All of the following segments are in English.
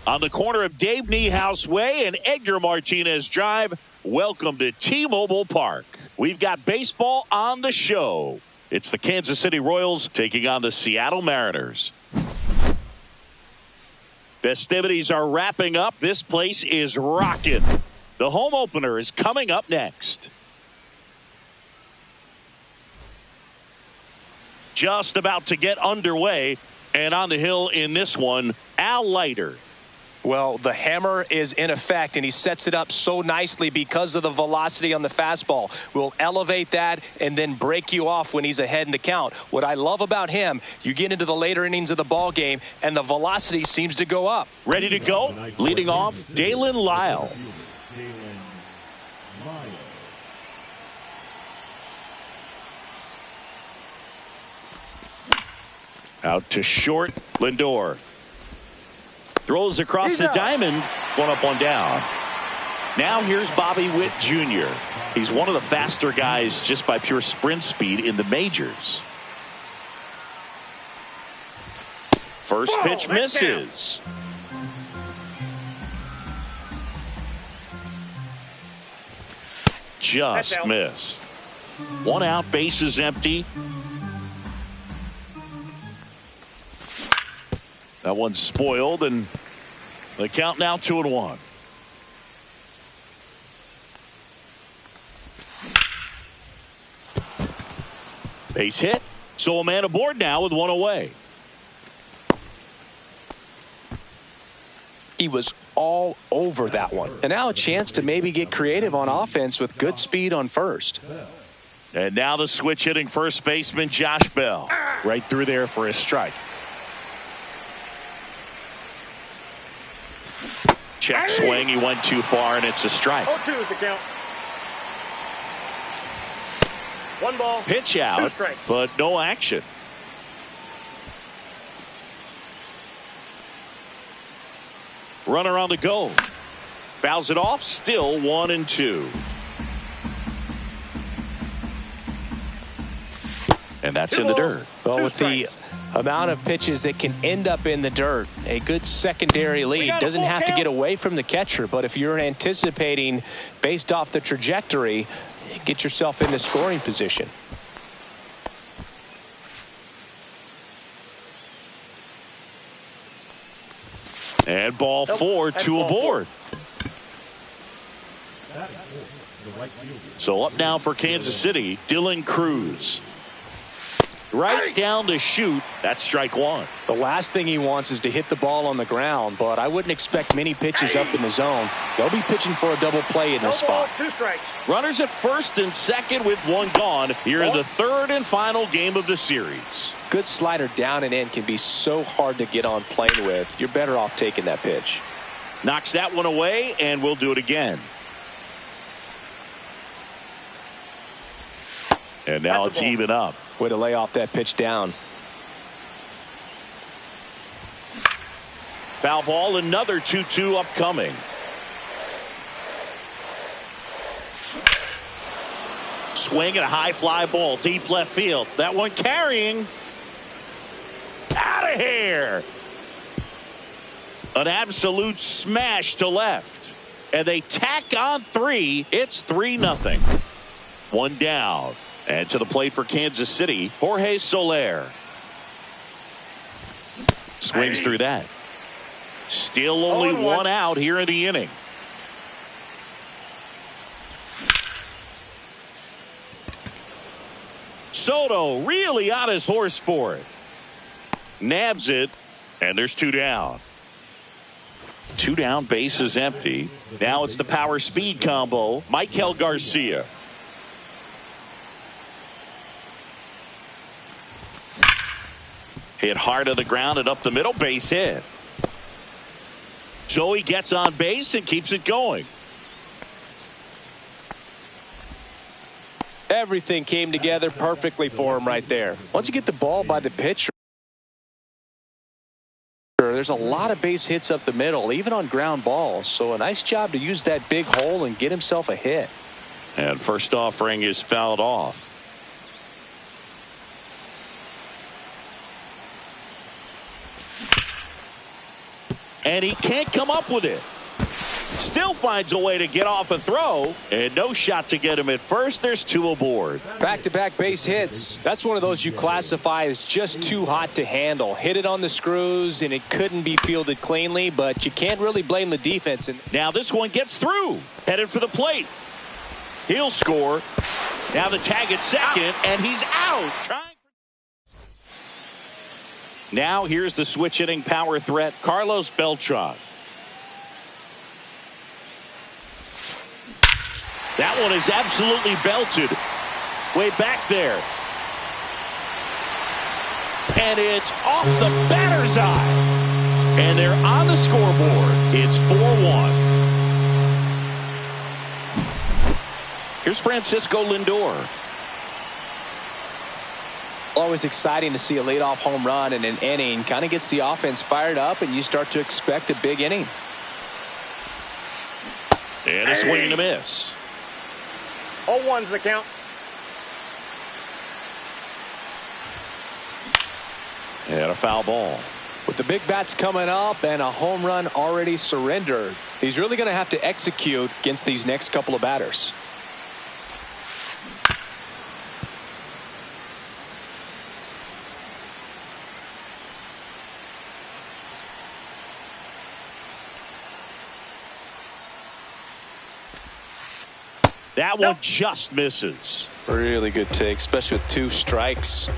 On the corner of Dave Niehaus Way and Edgar Martinez Drive, welcome to T-Mobile Park. We've got baseball on the show. It's the Kansas City Royals taking on the Seattle Mariners. Festivities are wrapping up. This place is rocking. The home opener is coming up next. Just about to get underway, and on the hill in this one, Al Leiter. Well, the hammer is in effect, and he sets it up so nicely because of the velocity on the fastball. Will elevate that and then break you off when he's ahead in the count. What I love about him, you get into the later innings of the ball game, and the velocity seems to go up. Ready to go? Leading off, Dalen Lyle. Out to short, Lindor. Throws across the diamond, one up, one down. Now here's Bobby Witt Jr. He's one of the faster guys just by pure sprint speed in the majors. First pitch misses. Just missed. One out, bases empty. That one's spoiled, and the count now 2-1. Base hit. So a man aboard now with one away. He was all over that one. And now a chance to maybe get creative on offense with good speed on first. And now the switch hitting first baseman Josh Bell. Right through there for a strike. Check swing. He went too far, and it's a strike. 0-2 is the count. One ball. Pitch out, but no action. Runner on the go. Fouls it off. Still 1-2. And that's in the dirt. Well, with the amount of pitches that can end up in the dirt, a good secondary lead doesn't have to get away from the catcher, but if you're anticipating based off the trajectory, get yourself into scoring position. And ball four, two aboard. So up now for Kansas City, Dylan Cruz. Right down to shoot. That's strike one. The last thing he wants is to hit the ball on the ground, but I wouldn't expect many pitches up in the zone. They'll be pitching for a double play in this spot. Runners at first and second with one gone here in the third and final game of the series. Good slider down and in can be so hard to get on plane with. You're better off taking that pitch. Knocks that one away, and we'll do it again. And now it's even up. Way to lay off that pitch down. Foul ball, another 2-2 upcoming. Swing and a high fly ball, deep left field. That one carrying. Out of here. An absolute smash to left. And they tack on three. It's 3-0. One down. And to the plate for Kansas City, Jorge Soler. Swings through that. Still only one out here in the inning. Soto really on his horse for it. Nabs it, and there's two down. Two down, base is empty. Now it's the power speed combo. Maikel Garcia. Hit hard to the ground and up the middle, base hit. Joey gets on base and keeps it going. Everything came together perfectly for him right there. Once you get the ball by the pitcher, there's a lot of base hits up the middle, even on ground balls. So a nice job to use that big hole and get himself a hit. And first offering is fouled off. and he can't come up with it. Still finds a way to get off a throw, and no shot to get him at first. There's 2 aboard. Back-to-back base hits. That's one of those you classify as just too hot to handle. Hit it on the screws, and it couldn't be fielded cleanly, but you can't really blame the defense. Now this one gets through. Headed for the plate. He'll score. Now the tag at second, and he's out. Now here's the switch-hitting power threat, Carlos Beltran. That one is absolutely belted. Way back there. And it's off the batter's eye. And they're on the scoreboard. It's 4-1. Here's Francisco Lindor. Always exciting to see a leadoff home run in an inning. Kind of gets the offense fired up, and you start to expect a big inning. And a swing and a miss. 0-1's the count. And a foul ball. With the big bats coming up and a home run already surrendered, he's really going to have to execute against these next couple of batters. That one just misses. Really good take, especially with 2 strikes.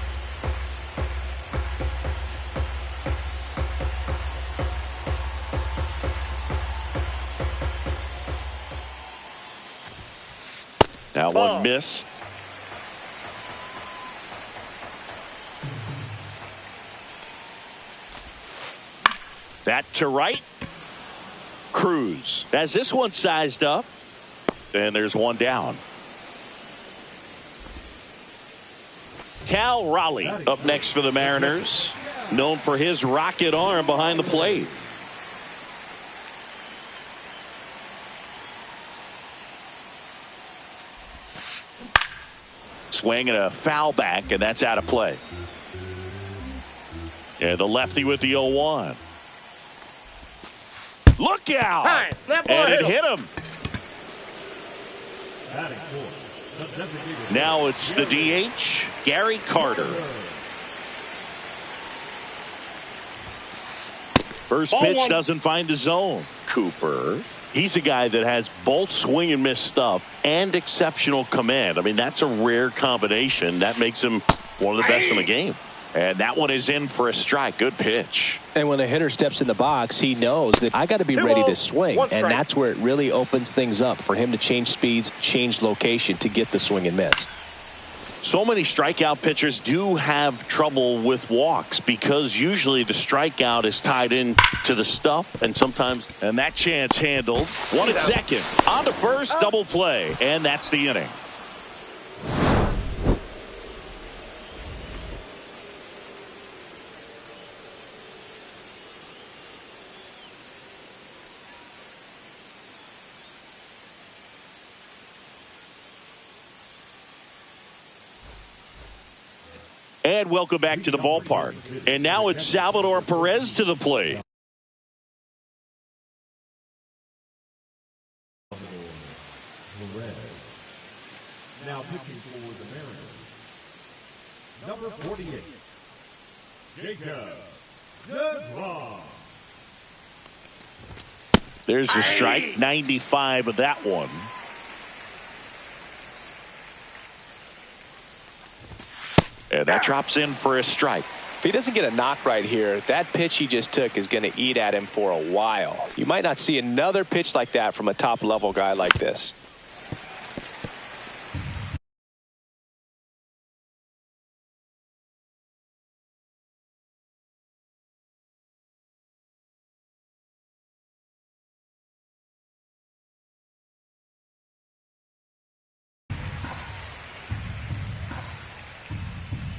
That one missed. That to right. Cruz has this one sized up. And there's one down. Cal Raleigh up next for the Mariners. Known for his rocket arm behind the plate. Swing and a foul back, and that's out of play. And the lefty with the 0-1. Look out! And it hit him. Now it's the DH, Gary Carter. First pitch doesn't find the zone. Cooper. He's a guy that has both swing and miss stuff and exceptional command. I mean, that's a rare combination. That makes him one of the best in the game. And that one is in for a strike. Good pitch. And when a hitter steps in the box, he knows that I got to be ready to swing. And that's where it really opens things up for him to change speeds, change location to get the swing and miss. So many strikeout pitchers do have trouble with walks because usually the strikeout is tied in to the stuff and sometimes. And that chance handled. One at second. On to first, double play. And that's the inning. And welcome back to the ballpark. And now it's Salvador Perez to the plate. Now pitching for the Mariners, number 48, Jacob DeGrom. There's the strike, 95 of that one. And that drops in for a strike. If he doesn't get a knock right here, that pitch he just took is going to eat at him for a while. You might not see another pitch like that from a top-level guy like this.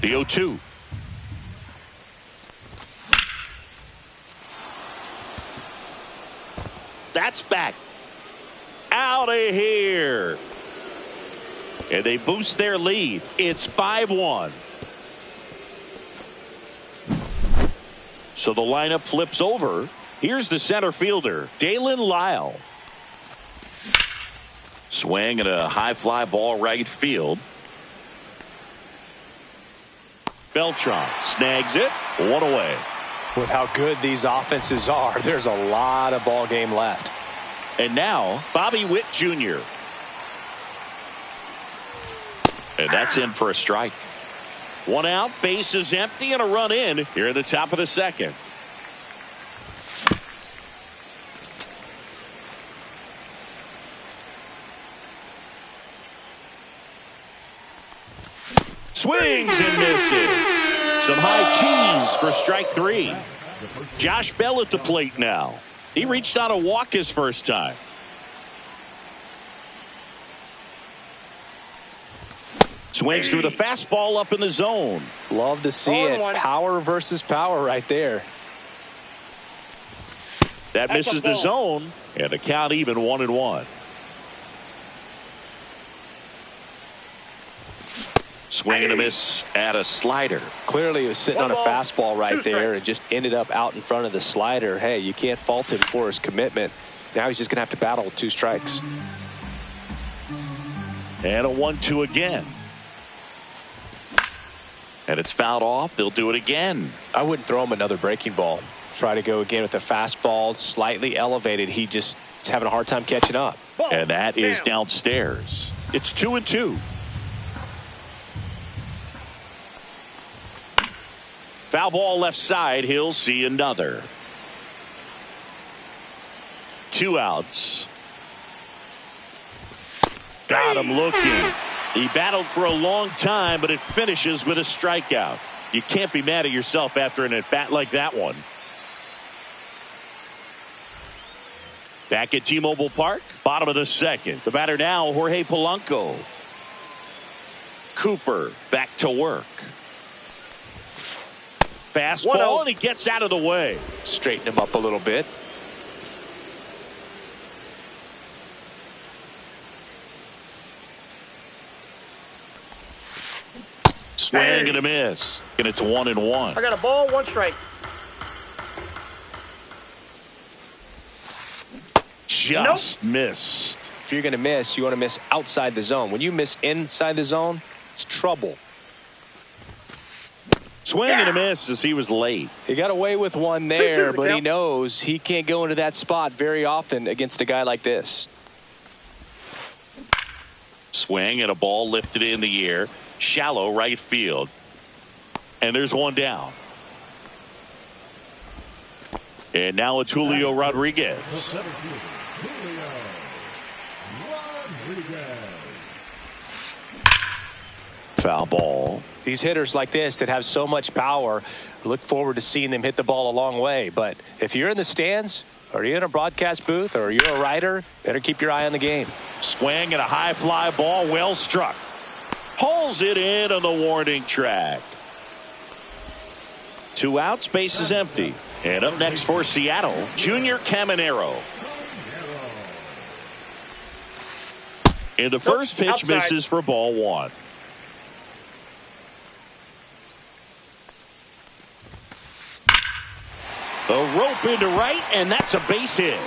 The 0-2. That's back. Out of here. And they boost their lead. It's 5-1. So the lineup flips over. Here's the center fielder, Dalen Lyle. Swing and a high fly ball right field. Beltran snags it. One away. With how good these offenses are, there's a lot of ball game left. And now, Bobby Witt Jr. And that's in for a strike. One out, base is empty, and a run in here at the top of the second. Swings and misses. Some high cheese for strike three. Josh Bell at the plate now. He reached on a walk his first time. Swings through the fastball up in the zone. Love to see it. Power versus power right there. That misses the zone, and the count even 1-1. Swing and a miss at a slider. Clearly he was sitting on a fastball right there and just ended up out in front of the slider. Hey, you can't fault him for his commitment. Now he's just going to have to battle with 2 strikes. And a 1-2 again. And it's fouled off. They'll do it again. I wouldn't throw him another breaking ball. Try to go again with the fastball, slightly elevated. He just is having a hard time catching up. And that is downstairs. It's 2-2. Foul ball left side. He'll see another. 2 outs. Got him looking. He battled for a long time, but it finishes with a strikeout. You can't be mad at yourself after an at-bat like that one. Back at T-Mobile Park, bottom of the second. The batter now, Jorge Polanco. Cooper back to work. Fastball, and he gets out of the way. Straighten him up a little bit. Swing and a miss. And it's 1-1. I got a ball, 1 strike. Just missed. If you're going to miss, you want to miss outside the zone. When you miss inside the zone, it's trouble. Swing and a miss as he was late. He got away with one there, but he knows he can't go into that spot very often against a guy like this. Swing and a ball lifted in the air. Shallow right field. And there's one down. And now it's Julio Rodriguez. Foul ball. These hitters like this that have so much power, look forward to seeing them hit the ball a long way. But if you're in the stands, or you're in a broadcast booth, or you're a writer, better keep your eye on the game. Swing and a high fly ball, well struck. Hauls it in on the warning track. 2 outs, base is empty. And up next for Seattle, Junior Caminero. And the first pitch outside. misses for ball 1. The rope into right, and that's a base hit.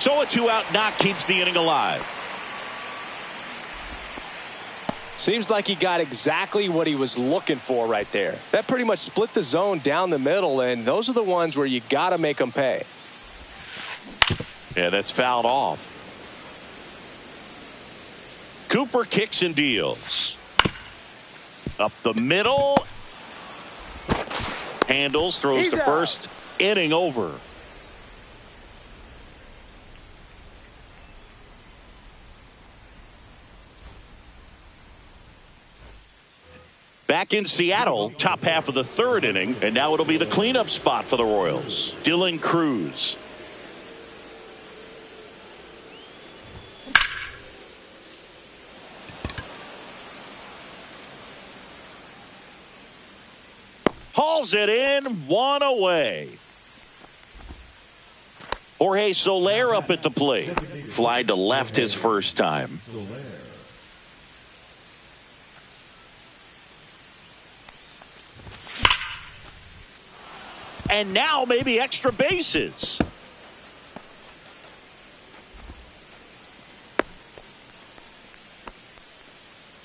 So a 2-out knock keeps the inning alive. Seems like he got exactly what he was looking for right there. That pretty much split the zone down the middle, and those are the ones where you got to make them pay. Yeah, that's fouled off. Cooper kicks and deals. Up the middle. Handles, throws to first. Inning over. Back in Seattle, top half of the 3rd inning, and now it'll be the cleanup spot for the Royals. Dylan Cruz. Hauls it in, 1 away. Jorge Soler up at the plate. Fly to left his first time. and now maybe extra bases.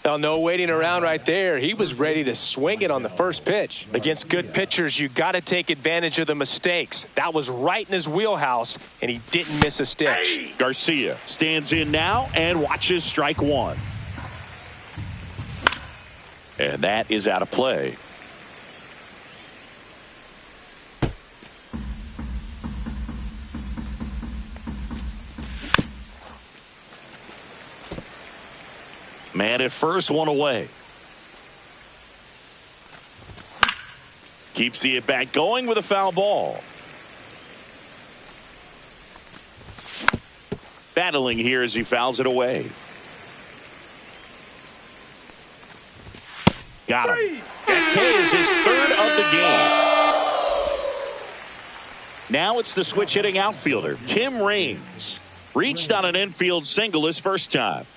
Now, no waiting around right there. He was ready to swing it on the first pitch. Against good pitchers, you got to take advantage of the mistakes. That was right in his wheelhouse, and he didn't miss a stitch. Garcia stands in now and watches strike one. And that is out of play. Man at first, one away. Keeps the at-bat going with a foul ball. Battling here as he fouls it away. Got him. That K is his third of the game. Now it's the switch hitting outfielder, Tim Raines. Reached on an infield single his first time.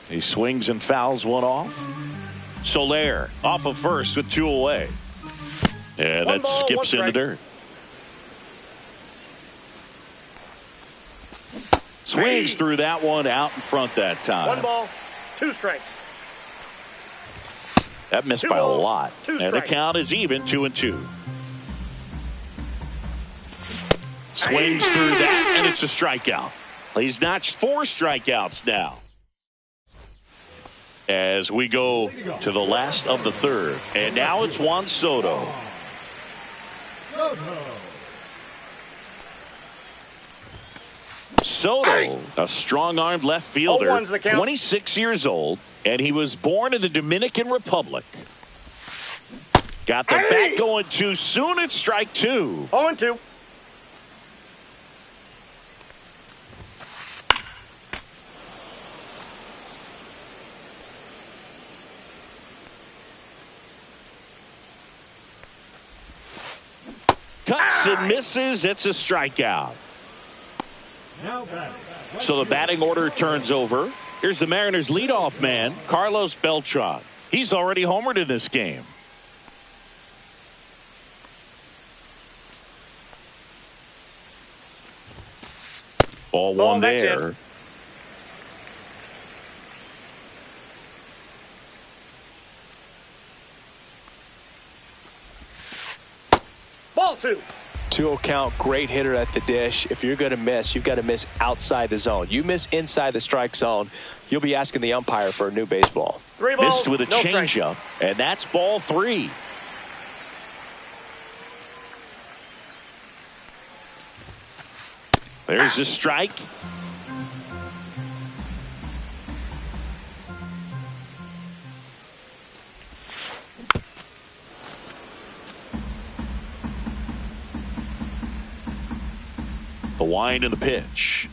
He swings and fouls one off. Soler off of first with two away. And that skips in the dirt. Swings through that one out in front that time. 1 ball, 2 strikes. That missed by a lot. And the count is even 2-2. Swings through that, and it's a strikeout. He's notched 4 strikeouts now. As we go to the last of the third. And now it's Juan Soto. Soto, a strong-armed left fielder, 26 years old, and he was born in the Dominican Republic. Got the bat going too soon at strike 2. 0-2. Cuts and misses. It's a strikeout. So the batting order turns over. Here's the Mariners' leadoff man, Carlos Beltran. He's already homered in this game. Ball one there. Ball 2. 2-0 count, great hitter at the dish. If you're going to miss, you've got to miss outside the zone. You miss inside the strike zone, you'll be asking the umpire for a new baseball. 3 balls, missed with a changeup, and that's ball 3. There's the strike. The wind and the pitch.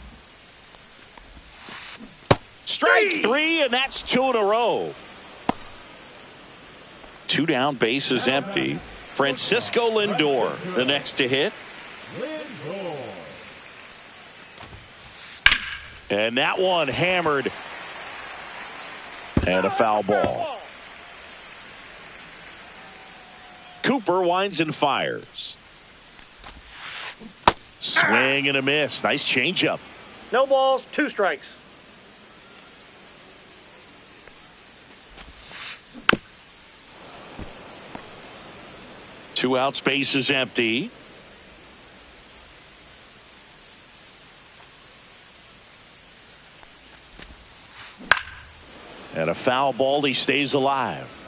Strike 3, and that's 2 in a row. 2 down, bases empty. Francisco Lindor, the next to hit. And that one hammered. And a foul ball. Cooper winds and fires. Swing and a miss. Nice changeup. No balls, 2 strikes. Two out, space is empty. And a foul ball. He stays alive.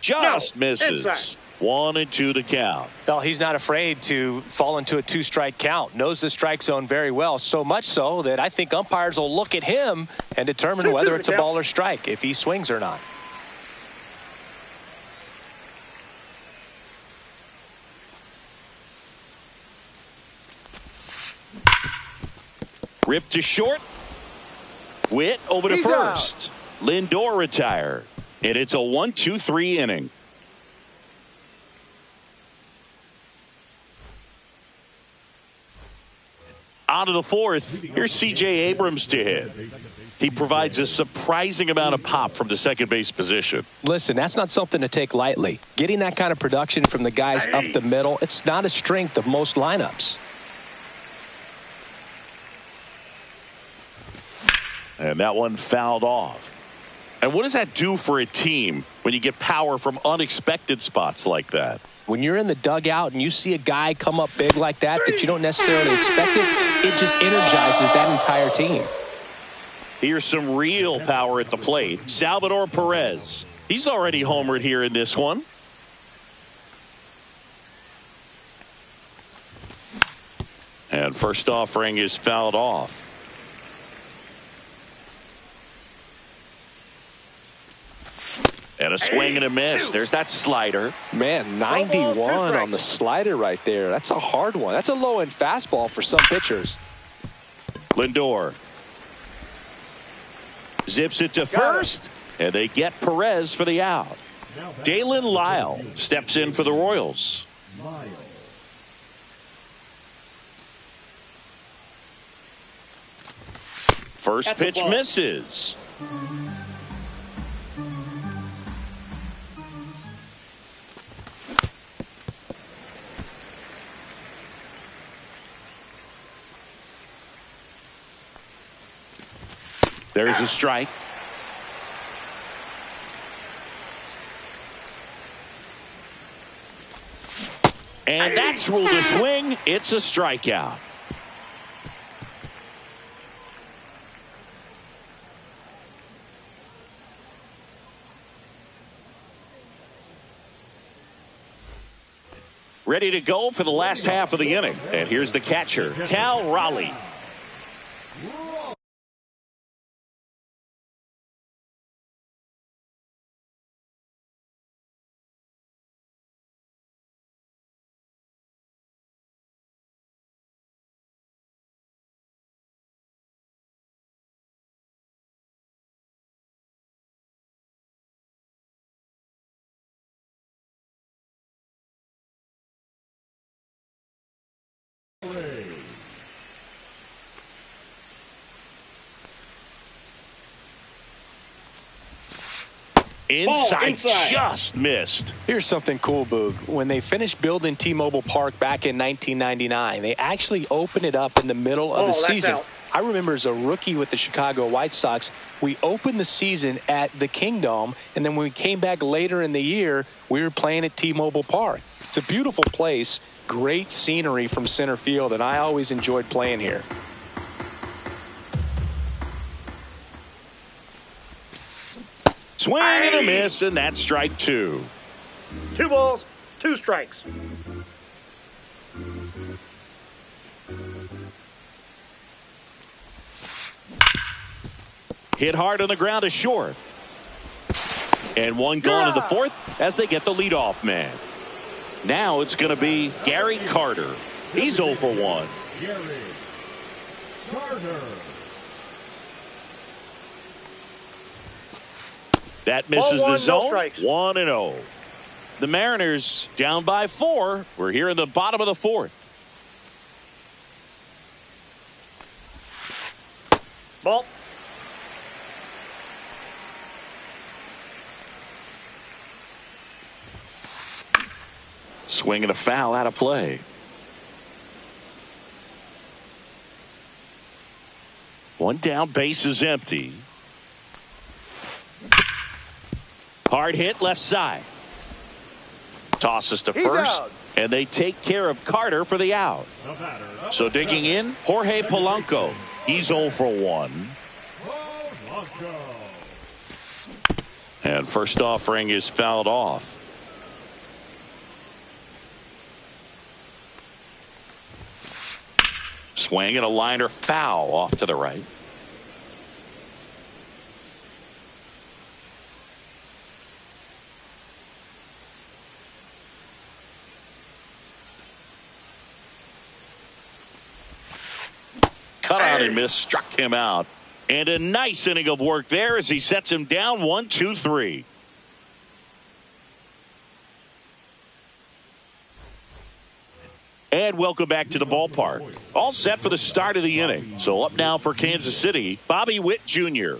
Just misses. Inside. 1 and 2 to count. Well, he's not afraid to fall into a 2-strike count. Knows the strike zone very well. So much so that I think umpires will look at him and determine whether it's a ball or strike, if he swings or not. Ripped to short. Witt over to first. Lindor retired. And it's a 1-2-3 inning. On to the fourth. Here's C.J. Abrams to hit. He provides a surprising amount of pop from the second base position. Listen, that's not something to take lightly. Getting that kind of production from the guys up the middle, it's not a strength of most lineups. And that one fouled off. And what does that do for a team when you get power from unexpected spots like that? When you're in the dugout and you see a guy come up big like that you don't necessarily expect it just energizes that entire team. Here's some real power at the plate. Salvador Perez. He's already homered here in this one. And first offering is fouled off. And a swing and a miss. There's that slider. Man, 91 on the slider right there. That's a hard one. That's a low-end fastball for some pitchers. Lindor zips it to first, and they get Perez for the out. Dalen Lyle steps in for the Royals. First pitch misses. There's a strike. And that's ruled a swing. It's a strikeout. Ready to go for the last half of the inning. And here's the catcher, Cal Raleigh. Inside, just missed. Here's something cool, Boog. When they finished building T-Mobile Park back in 1999, they actually opened it up in the middle of the season. I remember as a rookie with the Chicago White Sox, we opened the season at the Kingdome, and then when we came back later in the year, we were playing at T-Mobile Park. It's a beautiful place, great scenery from center field, and I always enjoyed playing here. Swing and a miss, and that's strike two. 2 balls, 2 strikes. Hit hard on the ground to short. And one gone to the fourth as they get the leadoff man. Now it's going to be Gary Carter. He's 0 for 1. Gary Carter. That misses Ball 1, the zone. no strikes. 1-0. The Mariners down by 4. We're here in the bottom of the fourth. Ball. Swing and a foul out of play. One down, base is empty. Hard hit left side. Tosses to first, and they take care of Carter for the out. So digging in, Jorge Polanco. He's 0 for 1. And first offering is fouled off. Swing and a liner foul off to the right. Cut out and miss, struck him out. And a nice inning of work there as he sets him down 1-2-3. And welcome back to the ballpark. All set for the start of the inning. So up now for Kansas City, Bobby Witt Jr.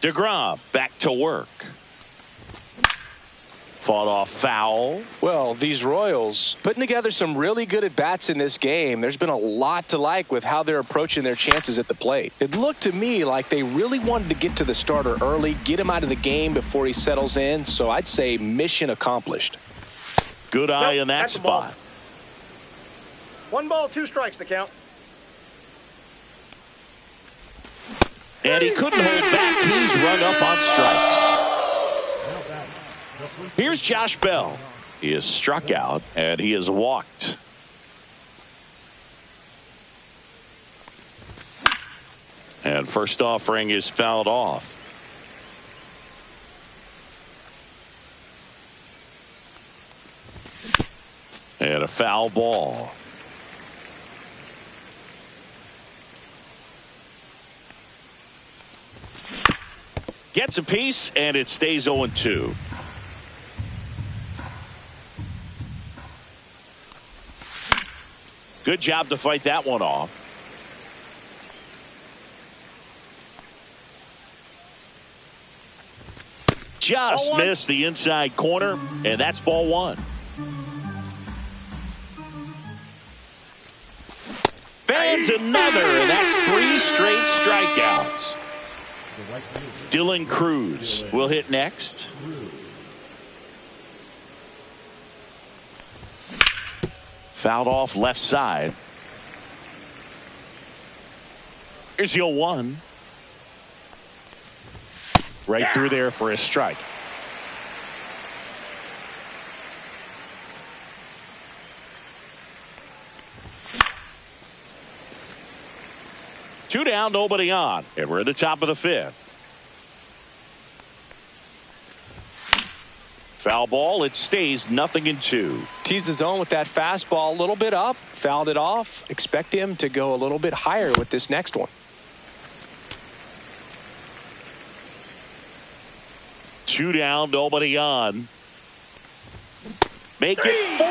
DeGrom back to work. Fought off foul. Well, these Royals putting together some really good at-bats in this game. There's been a lot to like with how they're approaching their chances at the plate. It looked to me like they really wanted to get to the starter early, get him out of the game before he settles in. So I'd say mission accomplished. Good eye in that spot. 1 ball, 2 strikes the count. And he couldn't hold back. He's run up on strikes. Here's Josh Bell. He is struck out and he is walked. And first offering is fouled off. And a foul ball. Gets a piece and it stays 0-2. Good job to fight that one off. Just missed the inside corner, and that's ball 1. Fans another, and that's 3 straight strikeouts. Dylan Cruz will hit next. Fouled off left side. Here's the 0-1. Right through there for a strike. Two down, nobody on. And we're at the top of the 5th. Foul ball, it stays 0-2. Teased the zone with that fastball a little bit up, fouled it off. Expect him to go a little bit higher with this next one. 2 down, nobody on. Make it 4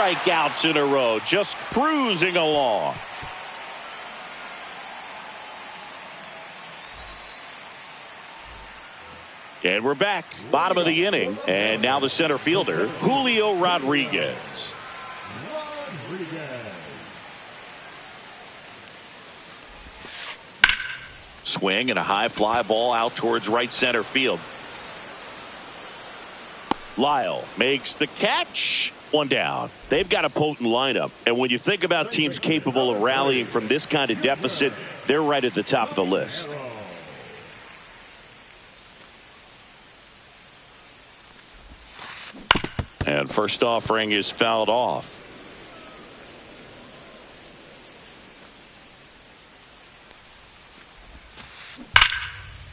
strikeouts in a row, just cruising along. And we're back, bottom of the inning, and now the center fielder, Julio Rodriguez. Swing and a high fly ball out towards right center field. Lyle makes the catch. 1 down. They've got a potent lineup, and when you think about teams capable of rallying from this kind of deficit, they're right at the top of the list. And first offering is fouled off.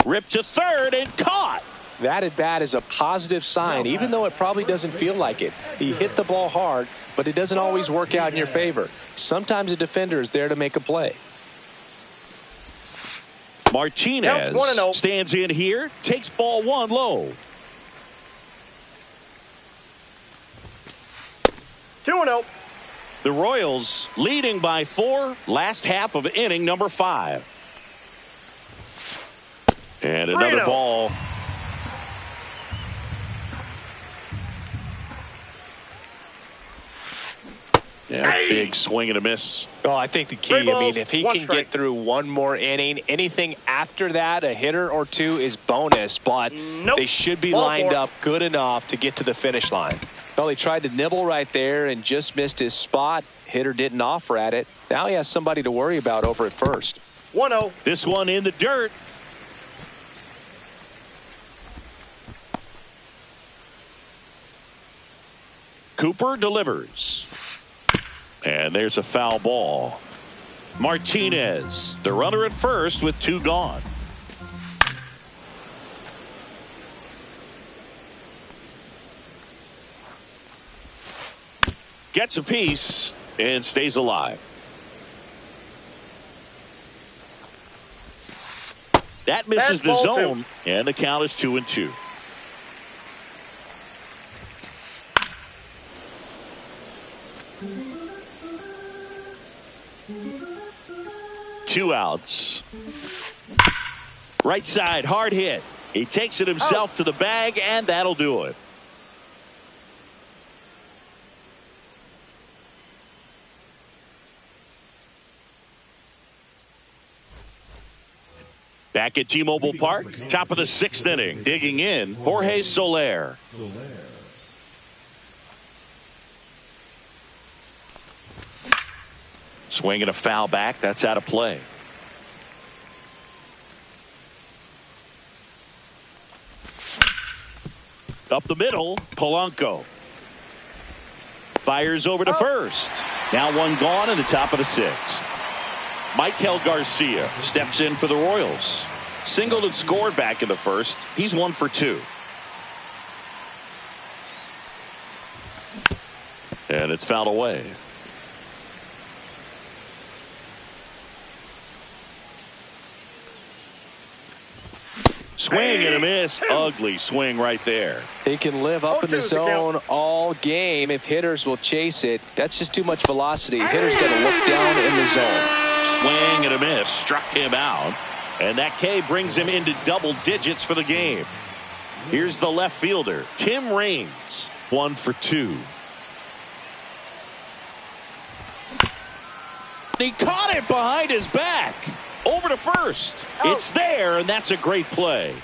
Ripped to third and caught. That at bat is a positive sign, even though it probably doesn't feel like it. He hit the ball hard, but it doesn't always work out in your favor. Sometimes a defender is there to make a play. Martinez stands in here, takes ball 1 low. 2-0. The Royals leading by 4, last half of inning number 5. And another ball. Yeah, big swing and a miss. Oh, I think the key, I mean, if he can get through 1 more inning, anything after that, a hitter or 2 is bonus, but they should be lined up good enough to get to the finish line. Well, he tried to nibble right there and just missed his spot. Hitter didn't offer at it. Now he has somebody to worry about over at first. 1-0. This one in the dirt. Cooper delivers. And there's a foul ball. Martinez, the runner at first with 2 gone. Gets a piece and stays alive. That misses the zone, and the count is 2-2. 2 outs. Right side, hard hit. He takes it himself to the bag, and that'll do it. Back at T-Mobile Park, top of the 6th inning. Digging in, Jorge Soler. Swinging a foul back. That's out of play. Up the middle, Polanco. Fires over to first. Now one gone in the top of the 6th. Michael Garcia steps in for the Royals. Singled and scored back in the first. He's 1 for 2. And it's fouled away. Swing and a miss. Ugly swing right there. He can live up in the zone all game if hitters will chase it. That's just too much velocity. Hitters got to look down in the zone. Swing and a miss. Struck him out. And that K brings him into double digits for the game. Here's the left fielder, Tim Raines. 1 for 2. He caught it behind his back. Over to first. It's there, and that's a great play.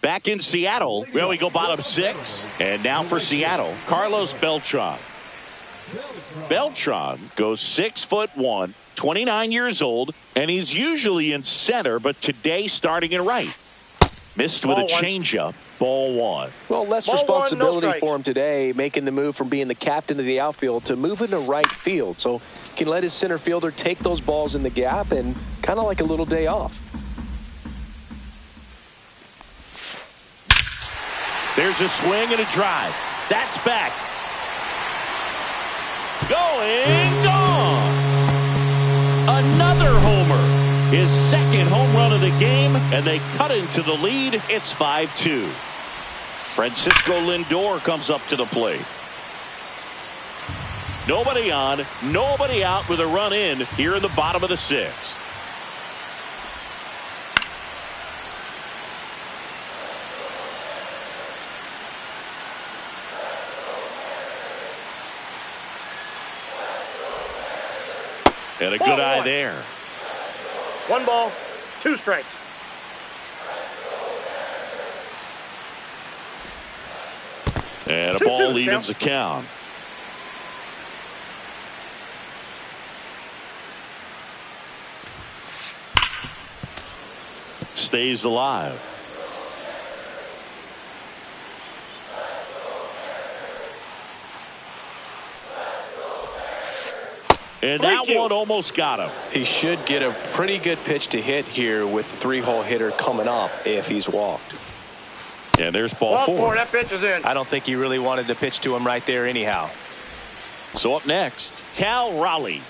Back in Seattle, well, we go bottom 6. And now for Seattle, Carlos Beltran. Beltran goes 6'1", 29 years old, and he's usually in center, but today starting in right. Missed with a changeup. Ball 1. Well, less responsibility for him today, making the move from being the captain of the outfield to moving to right field. So he can let his center fielder take those balls in the gap and kind of like a little day off. There's a swing and a drive. That's back. Going, gone. Another homer. His 2nd home run of the game, and they cut into the lead. It's 5-2. Francisco Lindor comes up to the plate. Nobody on, nobody out with a run in here in the bottom of the 6th. And a good eye there. 1 ball, 2 strikes. And a ball evens the count. Stays alive. And that one almost got him. He should get a pretty good pitch to hit here with the 3-hole hitter coming up if he's walked. And there's ball 4. That pitch is in. I don't think he really wanted to pitch to him right there anyhow. So up next, Cal Raleigh.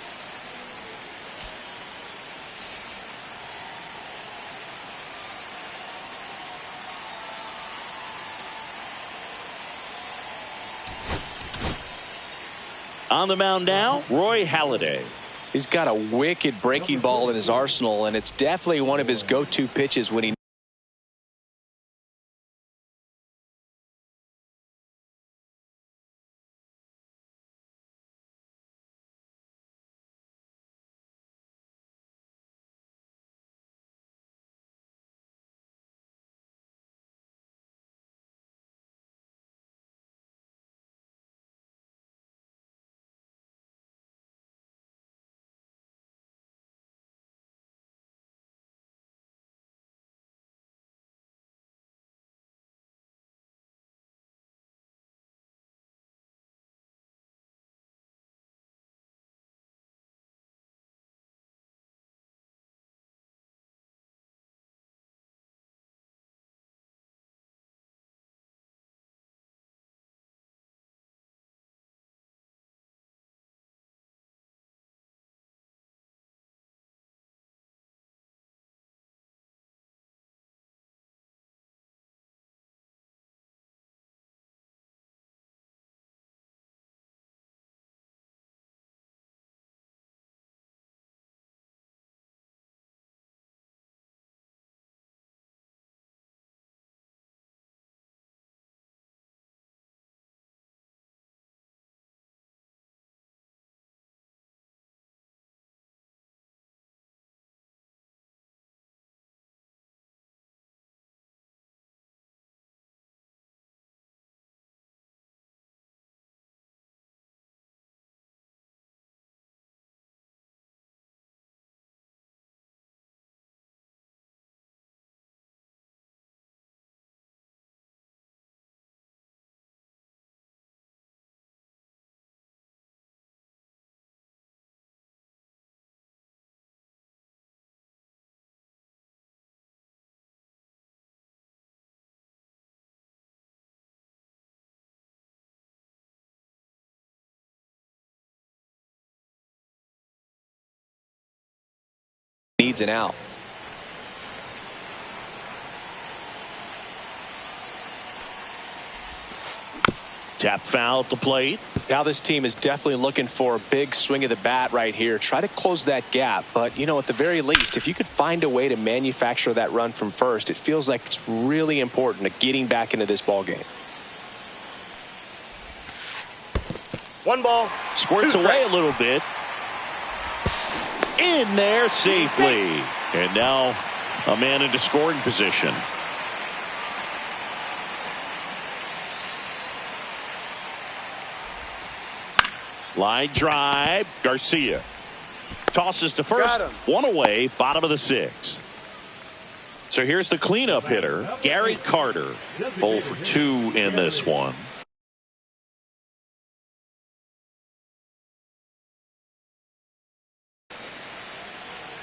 On the mound now, Roy Halladay. He's got a wicked breaking ball in his arsenal, and it's definitely one of his go-to pitches when he Needs an out. Tap foul at the plate. Now this team is definitely looking for a big swing of the bat right here. Try to close that gap. But, you know, at the very least, if you could find a way to manufacture that run from first, it feels like it's really important to getting back into this ball game. One ball. Squirts away a little bit. In there safely. And now a man into scoring position. Line drive. Garcia tosses to first. One away. Bottom of the sixth. So here's the cleanup hitter, Gary Carter. 0 for 2 in this one.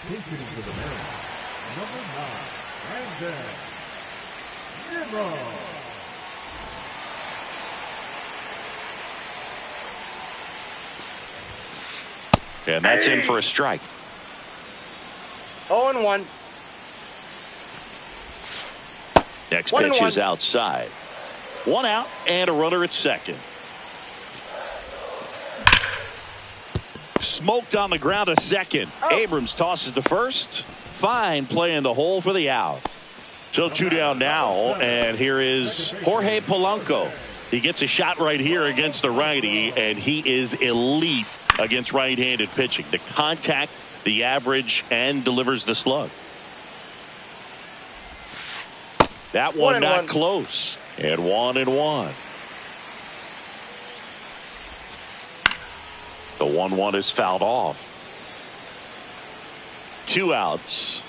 Pitching to the Mariners, number 9, Brandon Nimmo. And that's in for a strike. 0-1. Next pitch is outside. 1 out and a runner at second. Smoked on the ground to second. Abrams tosses to first. Fine play in the hole for the out. So 2 down now, and here is Jorge Polanco. He gets a shot right here against the righty, and he is elite against right-handed pitching. The contact, the average, and delivers the slug. That one not close. And 1-1. The 1-1 is fouled off. 2 outs.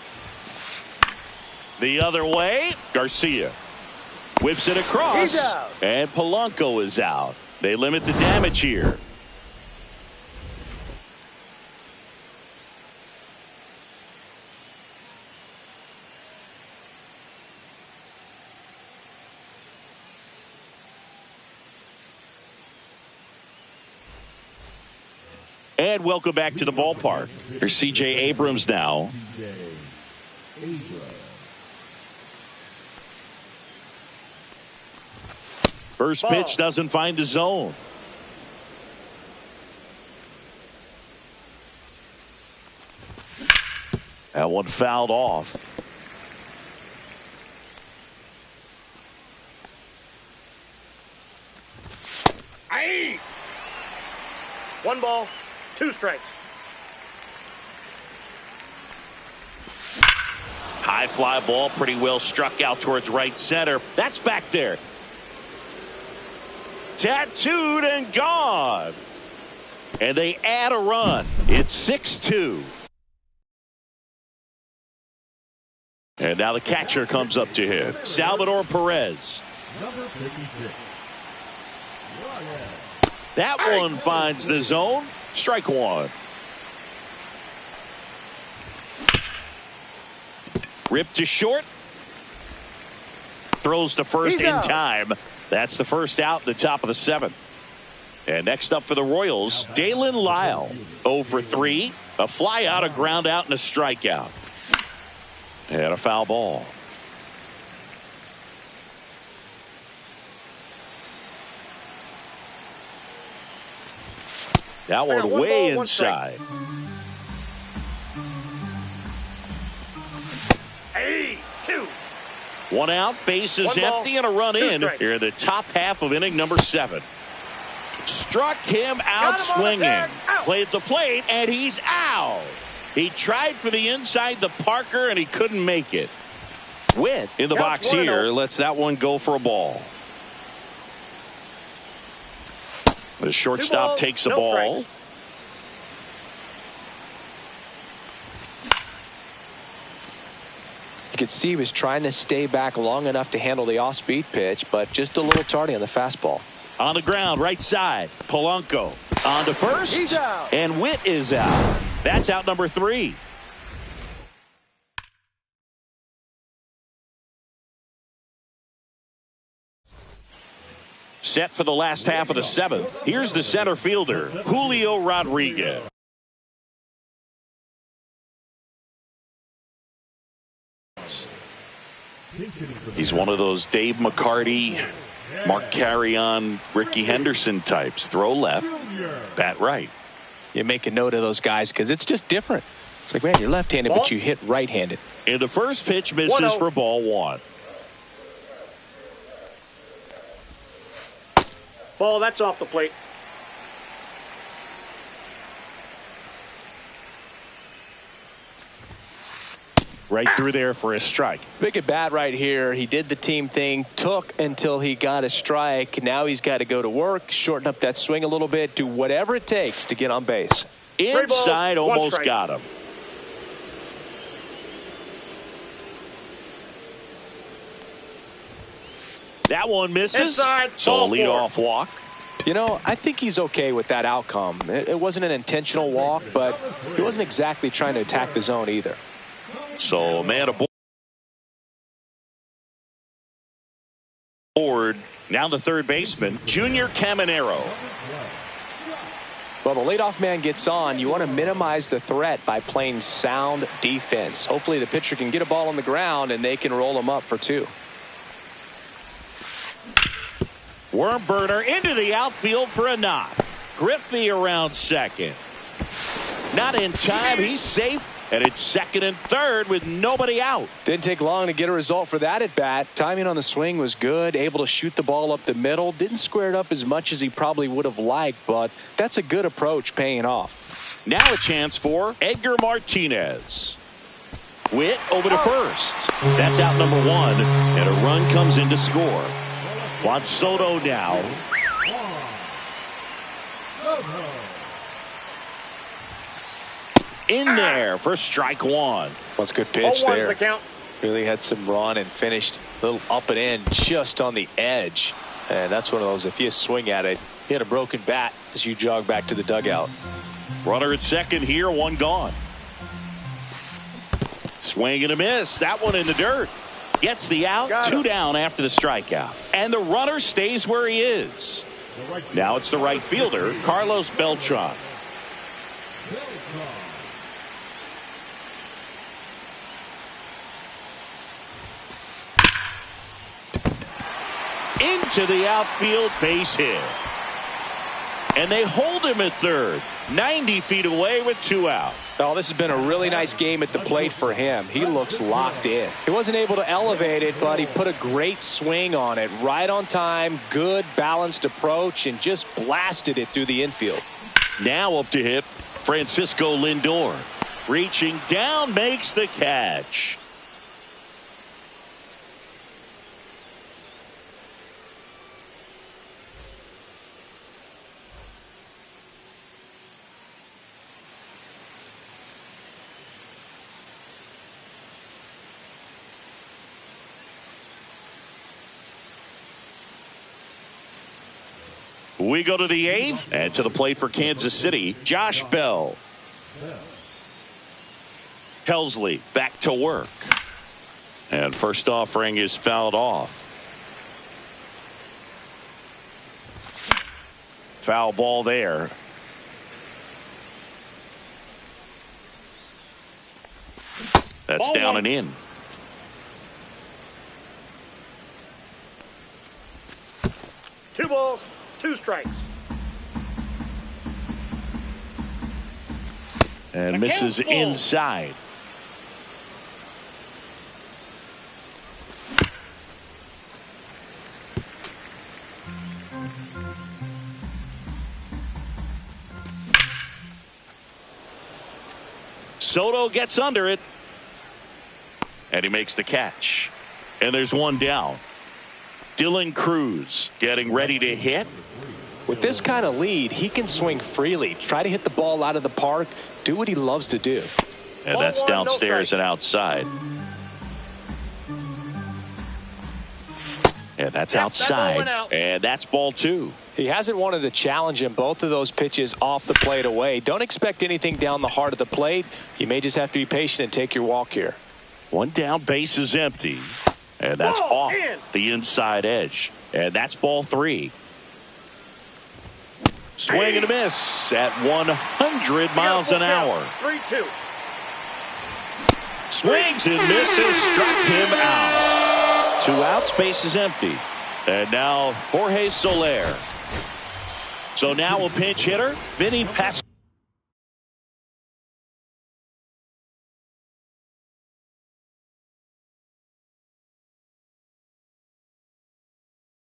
The other way, Garcia whips it across, and Polanco is out. They limit the damage here. And welcome back to the ballpark. Here's C.J. Abrams now. First pitch doesn't find the zone. That one fouled off. Aye. 1 ball, 2 strikes. High fly ball, pretty well struck out towards right center. That's back there. Tattooed and gone. And they add a run. It's 6-2. And now the catcher comes up to him. Salvador Perez. Number 56. That one finds the zone. Strike 1. Ripped to short. Throws to first in time. That's the first out in the top of the 7th. And next up for the Royals, Dalen Lyle. 0 for 3. A fly out, a ground out, and a strikeout. And a foul ball. That one way inside. Hey, 2. 1 out, bases empty, and a run in here in the top half of inning number 7. Struck him out swinging. Played the plate, and he's out. He tried for the inside the Parker, and he couldn't make it. Witt in the box here lets that one go for a ball. The shortstop takes the ball. You could see he was trying to stay back long enough to handle the off-speed pitch, but just a little tardy on the fastball. On the ground, right side. Polanco on to first. He's out. And Witt is out. That's out number 3. Set for the last half of the 7th. Here's the center fielder, Julio Rodriguez. He's one of those Dave McCarty, Mark Carrion, Ricky Henderson types. Throw left, bat right. You make a note of those guys because it's just different. It's like, man, you're left-handed, but you hit right-handed. And the first pitch misses for ball one. Ball, that's off the plate. Right through there for a strike. Big at bat right here. He did the team thing, took until he got a strike. Now he's got to go to work, shorten up that swing a little bit, do whatever it takes to get on base. Inside, almost got him. That one misses. Inside, so a leadoff walk. You know, I think he's okay with that outcome. It wasn't an intentional walk, but he wasn't exactly trying to attack the zone either. So a man aboard. Now the third baseman, Junior Caminero. Well, the leadoff man gets on. You want to minimize the threat by playing sound defense. Hopefully the pitcher can get a ball on the ground and they can roll him up for two. Worm burner into the outfield for a knock. Griffey around second. Not in time. He's safe. And it's second and third with nobody out. Didn't take long to get a result for that at bat. Timing on the swing was good. Able to shoot the ball up the middle. Didn't square it up as much as he probably would have liked, but that's a good approach paying off. Now a chance for Edgar Martinez. Witt over to first. That's out number one. And a run comes in to score. Juan Soto now. In there for strike one. That's a good pitch there. The count. Really had some run and finished a little up and in just on the edge. And that's one of those, if you swing at it, you had a broken bat as you jog back to the dugout. Runner at second here, one gone. Swing and a miss. That one in the dirt. Gets the out, two down after the strikeout. And the runner stays where he is. Now it's the right fielder, Carlos Beltran. Into the outfield, base hit. And they hold him at third, 90 feet away with two out. Oh, this has been a really nice game at the plate for him. He looks locked in. He wasn't able to elevate it, but he put a great swing on it. Right on time, good balanced approach, and just blasted it through the infield. Now up to hit, Francisco Lindor. Reaching down, makes the catch. We go to the eighth, and to the plate for Kansas City, Josh Bell. Helsley back to work. And first offering is fouled off. Foul ball there. That's down and in. Two balls, two strikes. And misses inside. Soto gets under it. And he makes the catch. And there's one down. Dylan Cruz getting ready to hit. With this kind of lead, he can swing freely, try to hit the ball out of the park, do what he loves to do. And that's downstairs and outside. And that's outside. And that's ball two. He hasn't wanted to challenge him. Both of those pitches off the plate away. Don't expect anything down the heart of the plate. You may just have to be patient and take your walk here. One down, base is empty. And that's off the inside edge. And that's ball three. Swing and a miss at 100 miles an hour. 3-2. Swings and misses, struck him out. 2 outs, base is empty. And now Jorge Soler. So now a pinch hitter, Vinny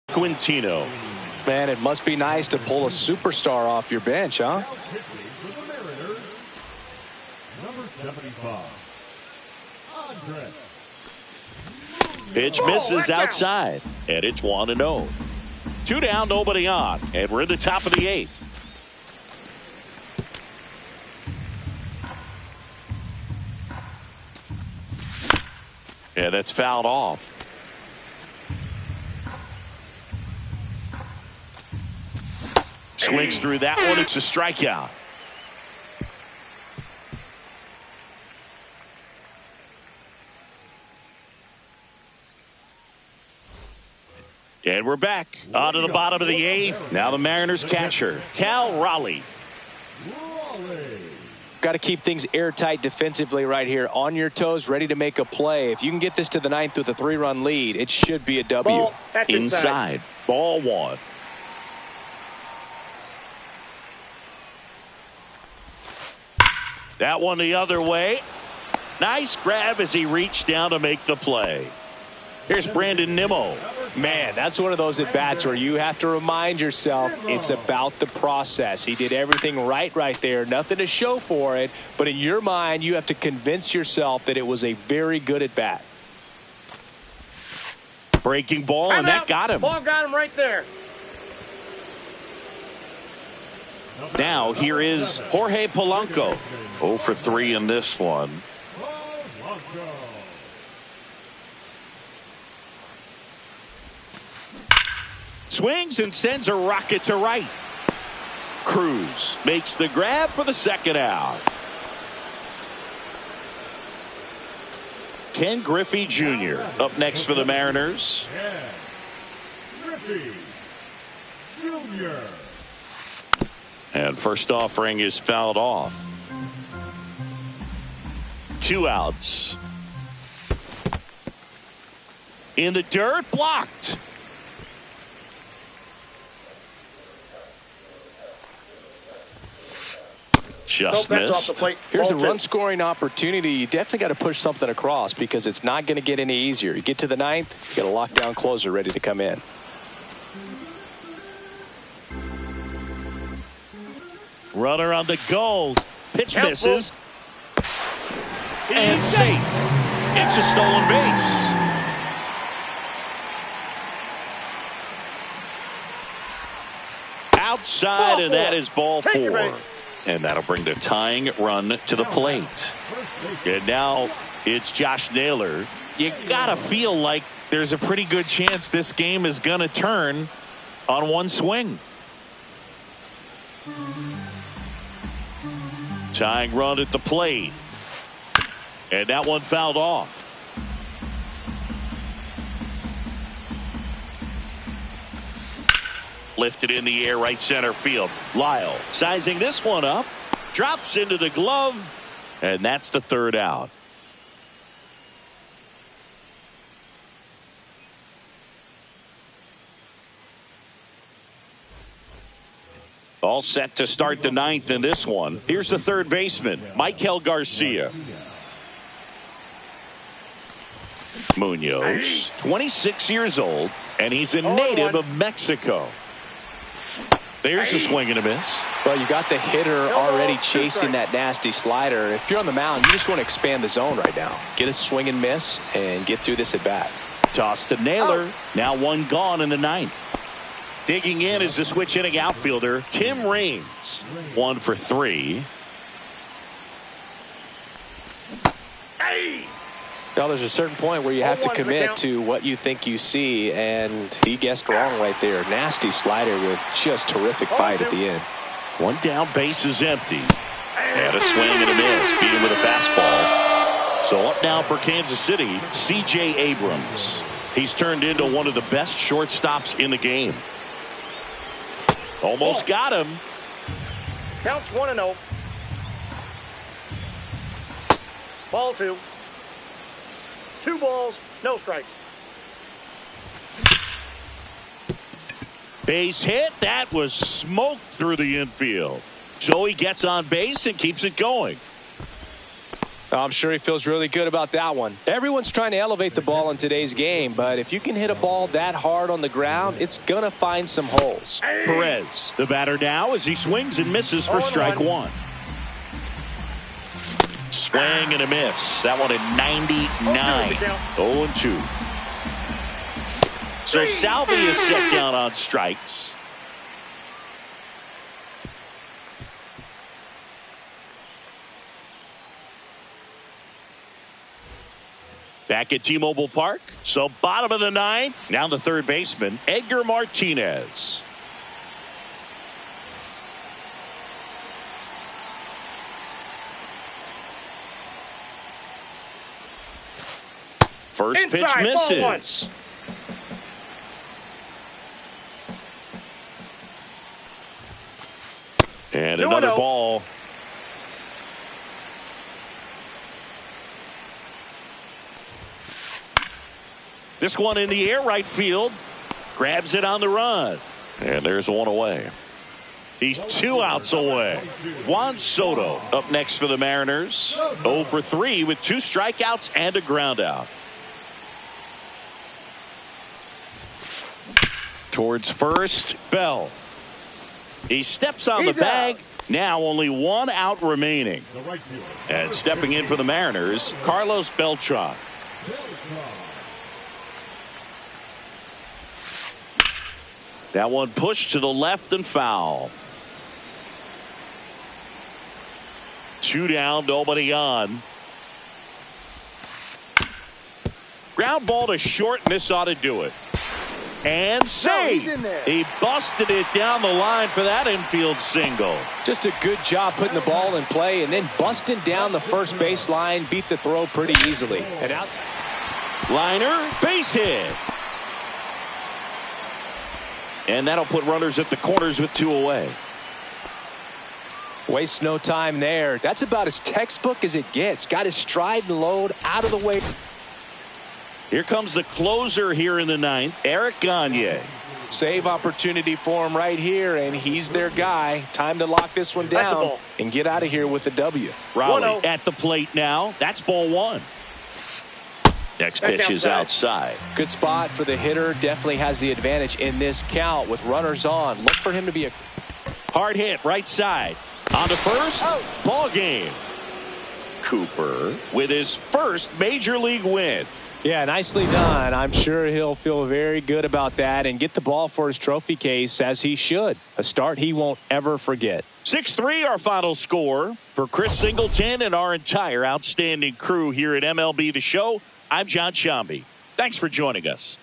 Pasquantino. Man, it must be nice to pull a superstar off your bench, huh? Now pitching for the Mariners, number 75, Andres. Pitch misses outside, and it's 1-0. 2 down, nobody on, and we're in the top of the 8th. And that's fouled off. Swings through that one. It's a strikeout. And we're back onto the bottom of the 8th. Now the Mariners catcher, Cal Raleigh. Got to keep things airtight defensively right here. On your toes, ready to make a play. If you can get this to the 9th with a 3-run lead, it should be a W. Ball, that's inside. Ball 1. That one the other way. Nice grab as he reached down to make the play. Here's Brandon Nimmo. Man, that's one of those at-bats where you have to remind yourself it's about the process. He did everything right there. Nothing to show for it. But in your mind, you have to convince yourself that it was a very good at-bat. Breaking ball, and that got him. Ball got him right there. Now here is Jorge Polanco. 0 for 3 in this one. Swings and sends a rocket to right. Cruz makes the grab for the 2nd out. Ken Griffey Jr. up next for the Mariners. Griffey Jr. And first offering is fouled off. 2 outs. In the dirt, blocked. Just That's off the missed. plate. Here's a Ball 2. run scoring opportunity. You definitely got to push something across because it's not going to get any easier. You get to the 9th, you got a lockdown closer ready to come in. Runner on the go. Pitch Helpful. misses. And safe. It's a stolen base. Outside, and that is ball 4. And that'll bring the tying run to the plate. And now it's Josh Naylor. You got to feel like there's a pretty good chance this game is going to turn on one swing. Tying run at the plate. And that one fouled off. Lifted in the air, right center field. Lyle sizing this one up. Drops into the glove. And that's the 3rd out. All set to start the 9th in this one. Here's the 3rd baseman, Michael Garcia. Munoz, 26 years old, and he's a native of Mexico. There's a swing and a miss. Well, you got the hitter already chasing that nasty slider. If you're on the mound, you just want to expand the zone right now. Get a swing and miss and get through this at bat. Toss to Naylor. Now one gone in the 9th. Digging in is the switch inning outfielder, Tim Raines. 1 for 3. Now, there's a certain point where you have to commit to what you think you see, and he guessed wrong right there. Nasty slider with just terrific bite at the end. 1 down, base is empty. And a swing and a miss. Beat him with a fastball. So up now for Kansas City, C.J. Abrams. He's turned into one of the best shortstops in the game. Almost got him. Counts 1-0. Ball 2. 2 balls, no strikes. Base hit. That was smoked through the infield. So he gets on base and keeps it going. I'm sure he feels really good about that one. Everyone's trying to elevate the ball in today's game, but if you can hit a ball that hard on the ground, it's going to find some holes. Perez, the batter now, as he swings and misses for strike one. Swing and a miss. That one at 99. 0-2. So Salvi is set down on strikes. Back at T-Mobile Park. So bottom of the ninth. Now the third baseman, Edgar Martinez. First pitch misses. And another ball. This one in the air, right field. Grabs it on the run. And there's one away. He's 2 outs away. Juan Soto up next for the Mariners. 0 for 3 with 2 strikeouts and a ground out. Towards first, Bell. He steps on the bag. Now only 1 out remaining. And stepping in for the Mariners, Carlos Beltran. That one pushed to the left and foul. 2 down, nobody on. Ground ball to short, and this ought to do it. And save. He busted it down the line for that infield single. Just a good job putting the ball in play and then busting down the first base line. Beat the throw pretty easily. And out. Liner, base hit. And that'll put runners at the corners with 2 away. Waste no time there. That's about as textbook as it gets. Got his stride and load out of the way. Here comes the closer here in the ninth, Eric Gagne. Save opportunity for him right here, and he's their guy. Time to lock this one down and get out of here with the W. Raleigh at the plate now. That's ball 1. Next pitch is outside. Good spot for the hitter. Definitely has the advantage in this count with runners on. Look for him to be a hard hit right side. On to first. Ball game. Cooper with his first major league win. Yeah, nicely done. I'm sure he'll feel very good about that and get the ball for his trophy case as he should. A start he won't ever forget. 6-3 our final score. For Chris Singleton and our entire outstanding crew here at MLB The Show, I'm John Sciambi. Thanks for joining us.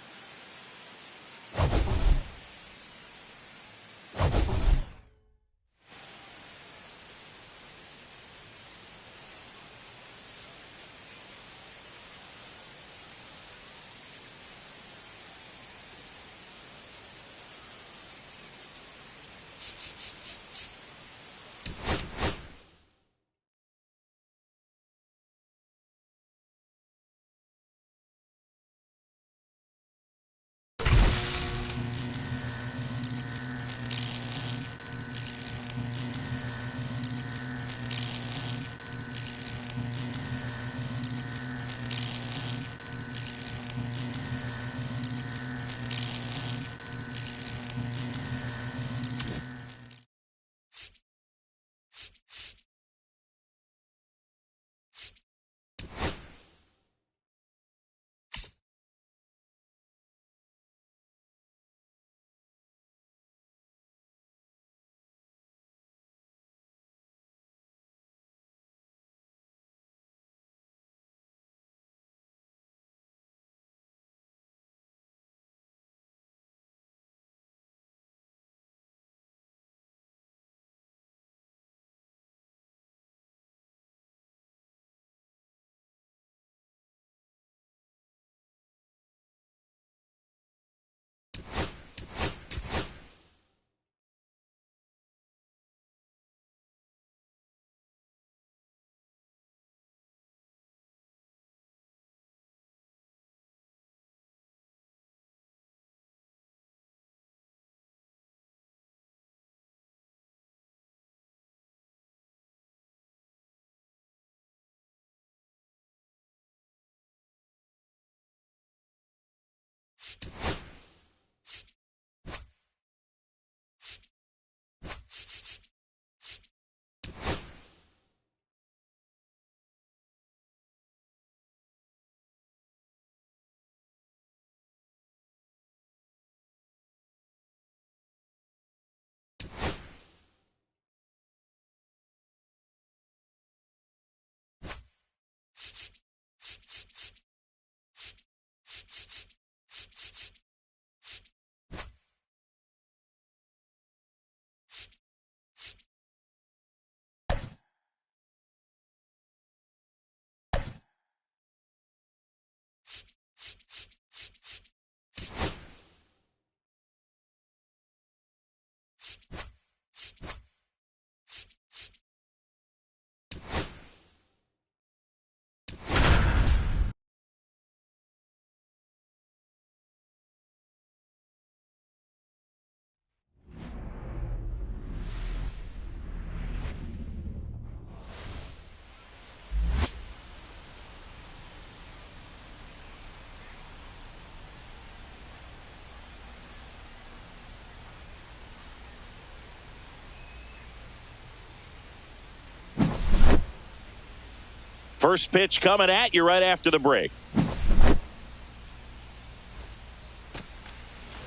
First pitch coming at you right after the break.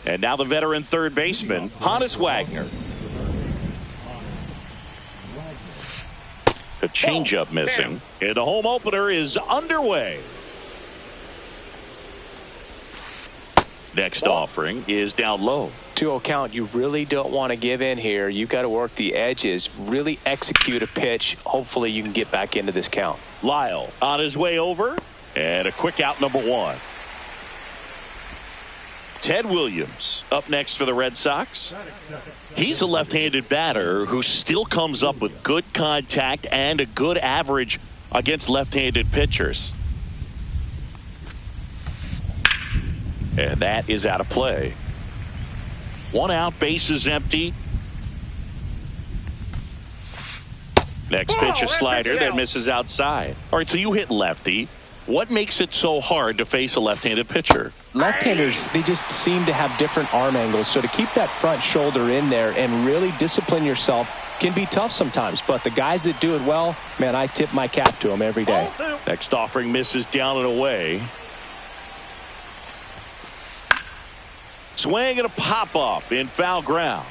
And now the veteran third baseman, Honus Wagner. The changeup missing. And the home opener is underway. Next offering is down low. 2-0 count. You really don't want to give in here. You've got to work the edges, really execute a pitch. Hopefully you can get back into this count. Lyle on his way over, and a quick out, number 1. Ted Williams up next for the Red Sox. He's a left-handed batter who still comes up with good contact and a good average against left-handed pitchers. And that is out of play. 1 out, bases empty. Next pitch, a slider that misses outside. All right, so you hit lefty. What makes it so hard to face a left-handed pitcher? Left-handers, they just seem to have different arm angles. So to keep that front shoulder in there and really discipline yourself can be tough sometimes. But the guys that do it well, man, I tip my cap to them every day. Next offering misses down and away. Swing and a pop-up in foul ground.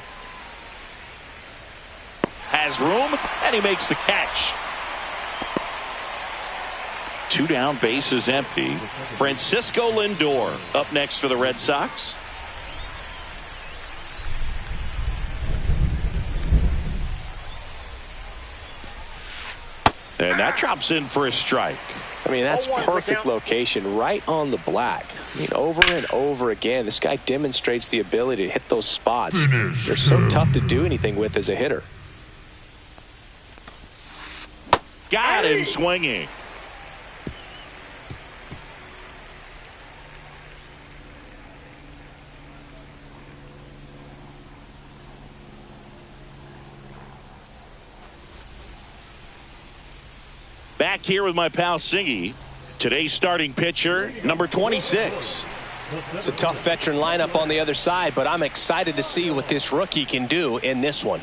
Has room, and he makes the catch. 2 down, bases empty. Francisco Lindor up next for the Red Sox. And that drops in for a strike. I mean, that's perfect location, right on the black. I mean, over and over again, this guy demonstrates the ability to hit those spots. They're so tough to do anything with as a hitter. Got him swinging. Back here with my pal Singy. Today's starting pitcher, number 26. It's a tough veteran lineup on the other side, but I'm excited to see what this rookie can do in this one.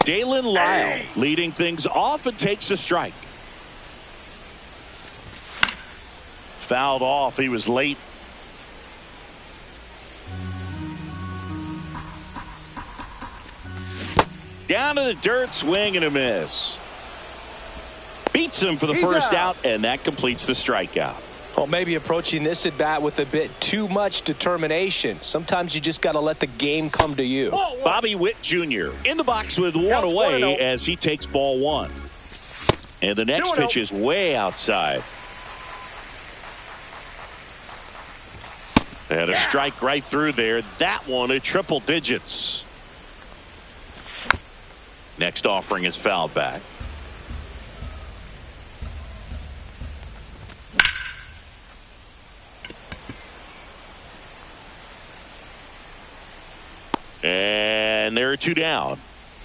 Dalen Lyle leading things off and takes a strike. Fouled off. He was late. Down to the dirt, swing and a miss. Beats him for the first out, and that completes the strikeout. Well, maybe approaching this at bat with a bit too much determination. Sometimes you just got to let the game come to you. Bobby Witt Jr. in the box with one away as he takes ball 1. And the next pitch is way outside. And a strike right through there. That one at triple digits. Next offering is fouled back. And there are 2 down.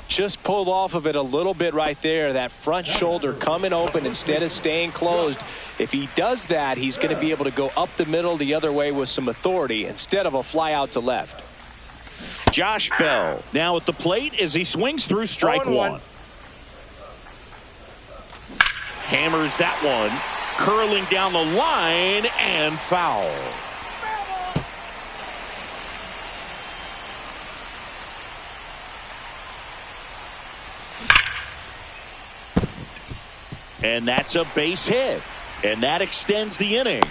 Just pulled off of it a little bit right there. That front shoulder coming open instead of staying closed. If he does that, he's going to be able to go up the middle the other way with some authority instead of a fly out to left. Josh Bell now at the plate as he swings through strike 1. Hammers that one. Curling down the line and foul. And that's a base hit. And that extends the inning.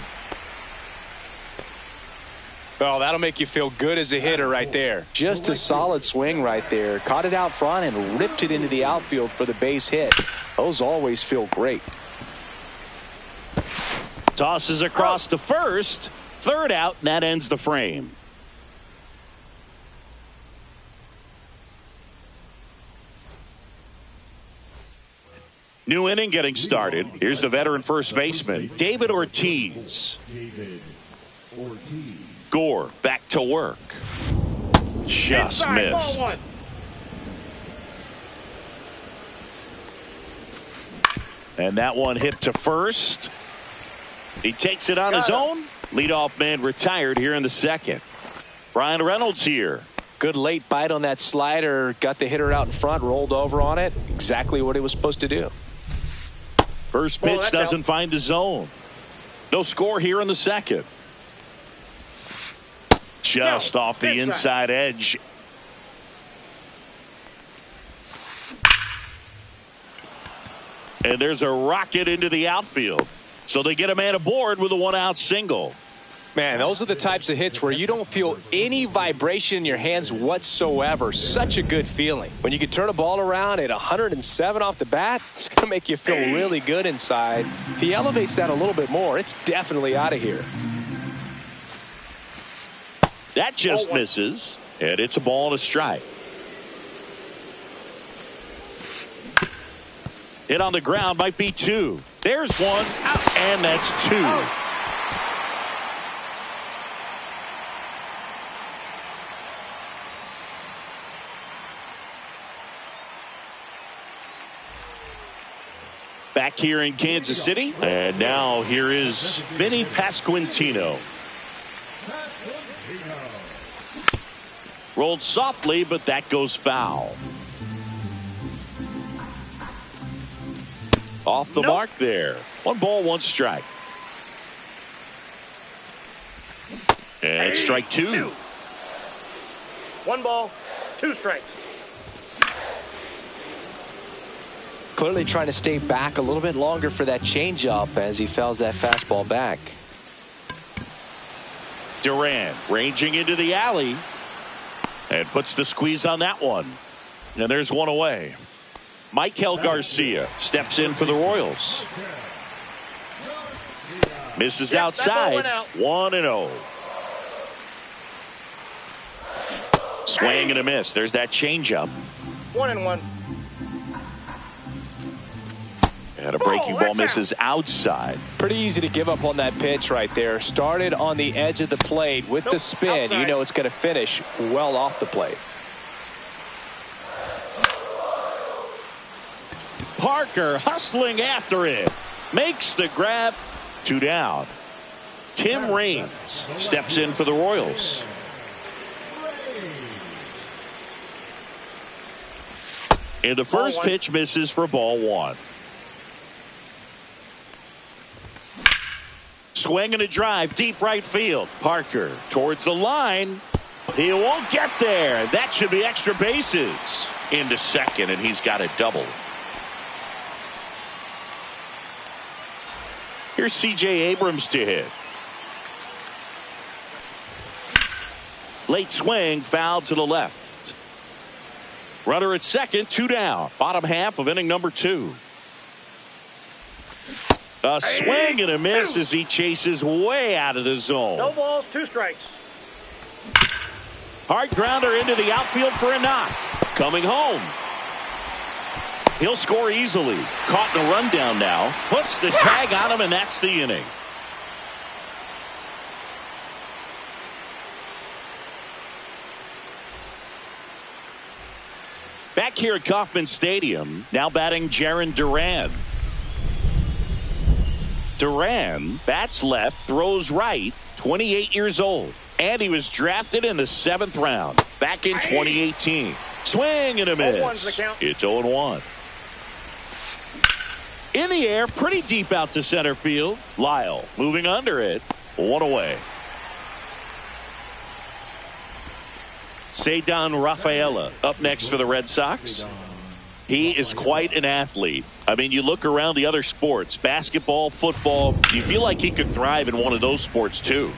Well, that'll make you feel good as a hitter right there. Just a solid swing right there. Caught it out front and ripped it into the outfield for the base hit. Those always feel great. Tosses across to first. 3rd out, and that ends the frame. New inning getting started. Here's the veteran first baseman, David Ortiz. David Ortiz. Gore back to work. Just Inside, missed. ball one. And that one hit to first. He takes it on his own. Leadoff man retired here in the second. Brian Reynolds here. Good late bite on that slider. Got the hitter out in front, rolled over on it. Exactly what he was supposed to do. First Well, pitch that's doesn't out. find the zone. No score here in the second. Just No, off the inside edge. And there's a rocket into the outfield. So they get a man aboard with a one-out single. Man, those are the types of hits where you don't feel any vibration in your hands whatsoever. Such a good feeling. When you can turn a ball around at 107 off the bat, it's going to make you feel really good inside. If he elevates that a little bit more, it's definitely out of here. That just misses, and it's a ball and a strike. Hit on the ground might be two. There's one, and that's two. Back here in Kansas City, and now here is Vinny Pasquantino. Rolled softly, but that goes foul. Off the mark there. 1 ball, 1 strike. And strike two. 1 ball, 2 strikes. Clearly trying to stay back a little bit longer for that changeup as he fouls that fastball back. Duran ranging into the alley and puts the squeeze on that one. And there's one away. Michael Garcia steps in for the Royals. Misses outside. 1-0. Swing and a miss. There's that changeup. 1-1. And a breaking ball misses outside. Pretty easy to give up on that pitch right there. Started on the edge of the plate with the spin. Outside. You know it's going to finish well off the plate. Parker hustling after it. Makes the grab. 2 down. Tim Raines steps in for the Royals. And the first pitch misses for ball 1. Swing and a drive, deep right field. Parker towards the line. He won't get there. That should be extra bases. Into second, and he's got a double. Here's C.J. Abrams to hit. Late swing, foul to the left. Runner at second, 2 down. Bottom half of inning number 2. A swing and a miss as he chases way out of the zone. No balls, 2 strikes. Hard grounder into the outfield for a knock. Coming home. He'll score easily. Caught in a rundown now. Puts the tag on him, and that's the inning. Back here at Kauffman Stadium, now batting Jarren Duran. Duran bats left, throws right, 28 years old. And he was drafted in the 7th round back in 2018. Swing and a miss. 0-1's the count. It's 0-1. In the air, pretty deep out to center field. Lyle moving under it. 1 away. Ceddanne Rafaela up next for the Red Sox. He is quite an athlete. I mean, you look around the other sports, basketball, football, you feel like he could thrive in one of those sports too.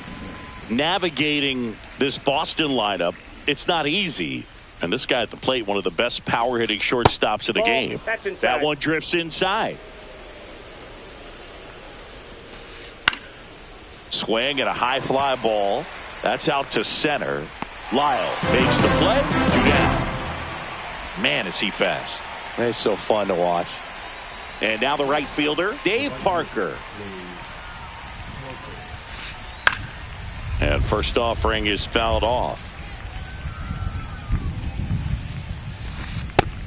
Navigating this Boston lineup, it's not easy. And this guy at the plate, one of the best power hitting shortstops of the game. That's inside. That one drifts inside. Swing and a high fly ball. That's out to center. Lyle makes the play. 2 down. Man, is he fast. It's so fun to watch. And now the right fielder, Dave Parker. And first offering is fouled off.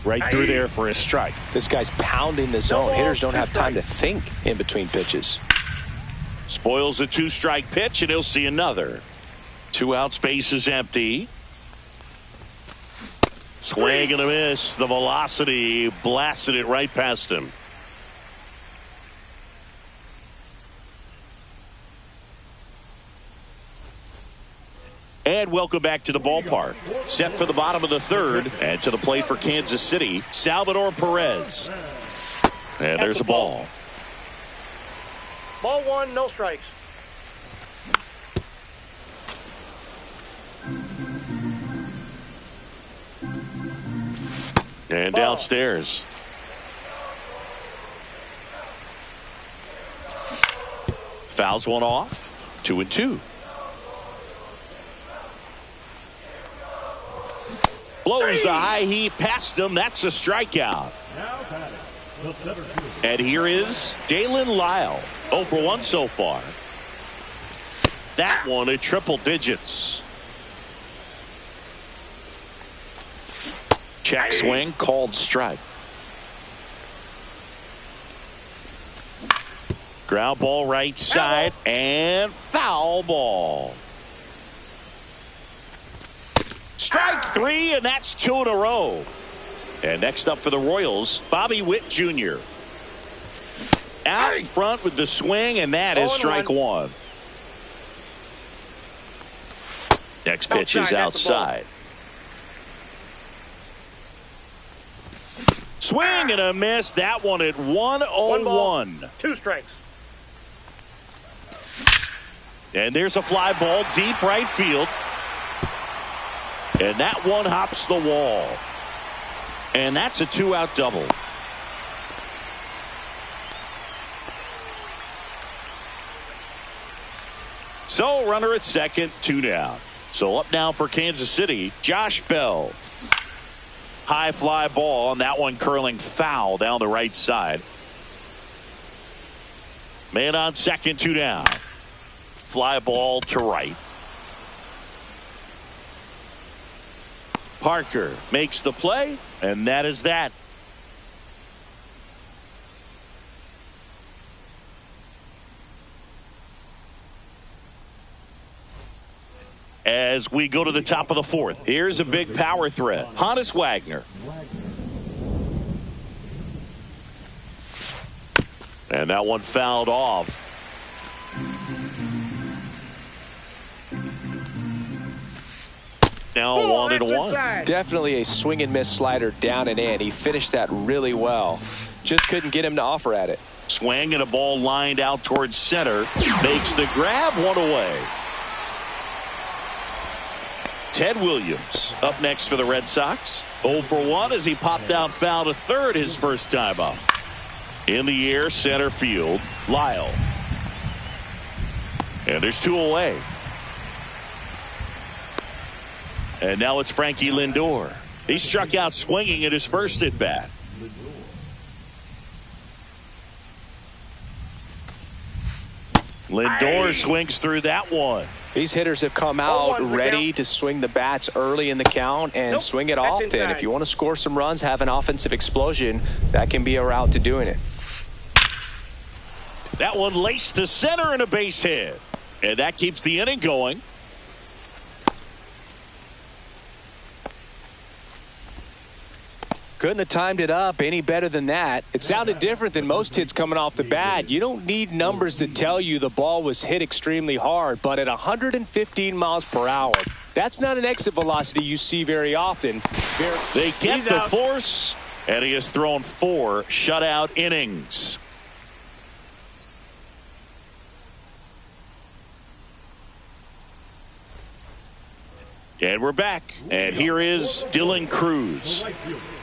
Right through there for a strike. This guy's pounding the zone. Hitters don't have time to think in between pitches. Spoils a 2-strike pitch, and he'll see another. 2 out, space is empty. Swing and a miss. The velocity blasted it right past him. And welcome back to the ballpark. Set for the bottom of the third. And to the plate for Kansas City, Salvador Perez. And there's a ball. Ball 1, no strikes. And downstairs. Fouls one off. 2-2. Blows the high heat past him. That's a strikeout. And here is Dalen Lyle. 0 for 1 so far. That one at triple digits. Check swing, called strike. Ground ball right side and foul ball. Strike 3, and that's 2 in a row. And next up for the Royals, Bobby Witt Jr. Out in front with the swing, and that is strike 1. Next pitch is outside. Swing and a miss. That one at 1-0-1. 2 strikes. And there's a fly ball deep right field. And that one hops the wall. And that's a 2-out double. So runner at second, 2 down. So up now for Kansas City, Josh Bell. High fly ball, and that one curling foul down the right side. Man on second, 2 down. Fly ball to right. Parker makes the play, and that is that. As we go to the top of the 4th, here's a big power threat. Honus Wagner. And that one fouled off. Now 1-1. Definitely a swing and miss slider down and in. He finished that really well. Just couldn't get him to offer at it. Swing and a ball lined out towards center. Makes the grab, 1 away. Ted Williams up next for the Red Sox. 0 for 1 as he popped out foul to third his first time up. In the air, center field, Lyle. And there's 2 away. And now it's Frankie Lindor. He struck out swinging at his first at bat. Lindor swings through that one. These hitters have come out ready to swing the bats early in the count and swing it often. If you want to score some runs, have an offensive explosion, that can be a route to doing it. That one laced to center and a base hit. And that keeps the inning going. Couldn't have timed it up any better than that. It sounded different than most hits coming off the bat. You don't need numbers to tell you the ball was hit extremely hard, but at 115 miles per hour, that's not an exit velocity you see very often. They get the force, and he has thrown 4 shutout innings. And we're back, and here is Dylan Cruz.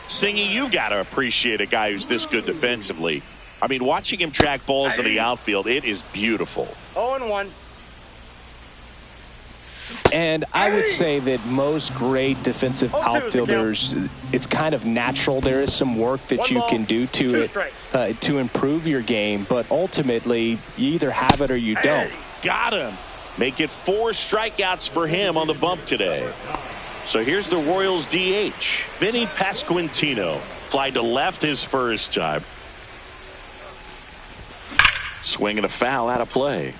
Singy, you got to appreciate a guy who's this good defensively. I mean, watching him track balls in the outfield, it is beautiful. 0-1. And I would say that most great defensive outfielders, it's kind of natural. There is some work that you can do to it to improve your game, but ultimately you either have it or you don't. Got him. Make it 4 strikeouts for him on the bump today. So here's the Royals DH, Vinny Pasquantino. Fly to left his first time. Swinging a foul out of play.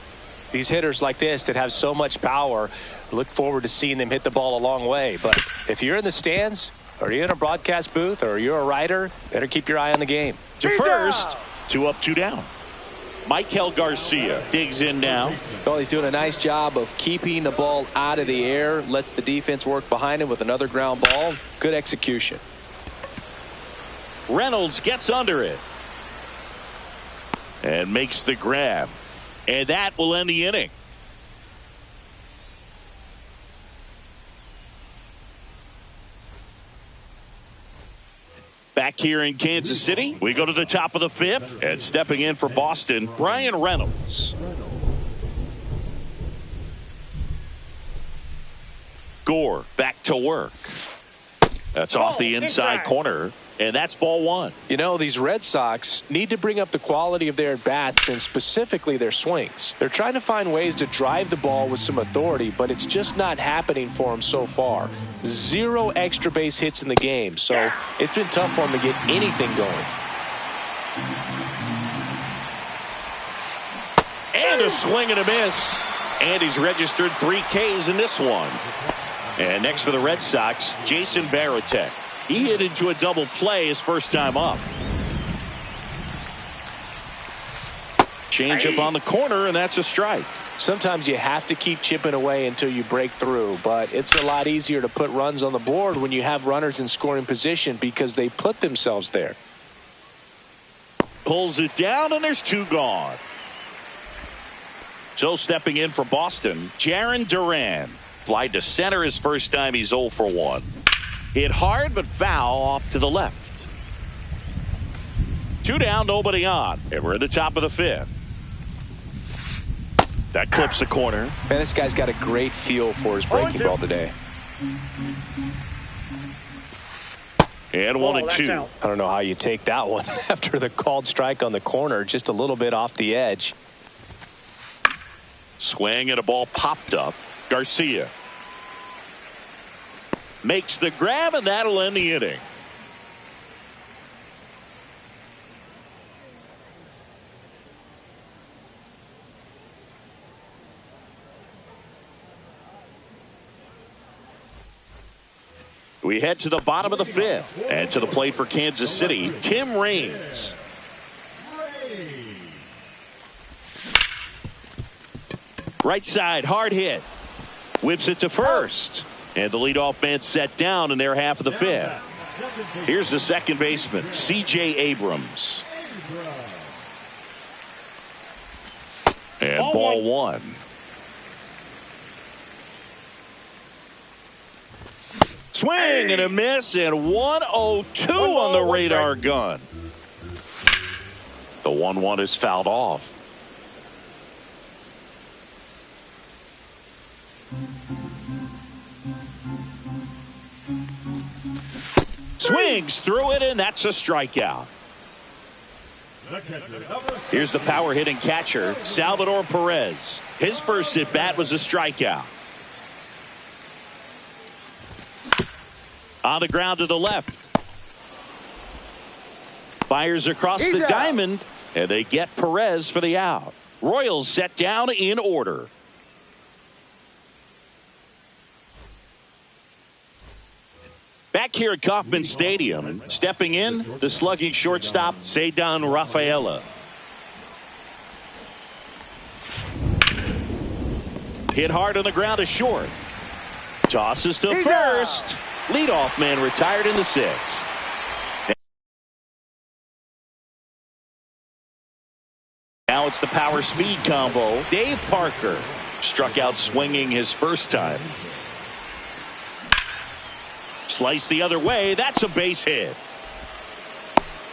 These hitters like this that have so much power, look forward to seeing them hit the ball a long way. But if you're in the stands, or you're in a broadcast booth, or you're a writer, better keep your eye on the game. To first, 2 up, 2 down. Michael Garcia digs in now. Well, he's doing a nice job of keeping the ball out of the air, lets the defense work behind him with another ground ball. Good execution. Reynolds gets under it and makes the grab. And that will end the inning. Back here in Kansas City, we go to the top of the 5th, and stepping in for Boston, Brian Reynolds. Gore back to work. That's off the inside corner, and that's ball 1. You know, these Red Sox need to bring up the quality of their at-bats and specifically their swings. They're trying to find ways to drive the ball with some authority, but it's just not happening for them so far. 0 extra base hits in the game, so it's been tough for them to get anything going. And a swing and a miss. And he's registered 3 Ks in this one. And next for the Red Sox, Jason Varitek. He hit into a double play his first time up. Change up on the corner, and that's a strike. Sometimes you have to keep chipping away until you break through, but it's a lot easier to put runs on the board when you have runners in scoring position because they put themselves there. Pulls it down, and there's 2 gone. So stepping in for Boston, Jarren Duran. Fly to center his first time. He's 0 for 1. Hit hard, but foul off to the left. 2 down, nobody on. And we're at the top of the 5th. That clips the corner. Man, this guy's got a great feel for his breaking ball today. And 1 and 2. I don't know how you take that one after the called strike on the corner, just a little bit off the edge. Swing and a ball popped up. Garcia makes the grab, and that'll end the inning. We head to the bottom of the 5th, and to the plate for Kansas City, Tim Raines. Right side, hard hit. Whips it to first. And the leadoff man set down in their half of the 5th. Here's the second baseman, C.J. Abrams. And ball 1. Swing and a miss, and 102 on the radar gun. The 1-1 is fouled off. Swings through it, and that's a strikeout. Here's the power hitting catcher, Salvador Perez. His first at bat was a strikeout. On the ground to the left. Fires across the diamond, and they get Perez for the out. Royals set down in order. Back here at Kauffman Stadium, stepping in, the slugging shortstop, Ceddanne Rafaela. Hit hard on the ground to short. Tosses to first. Leadoff man retired in the 6th. Now it's the power speed combo. Dave Parker struck out swinging his first time. Slice the other way. That's a base hit.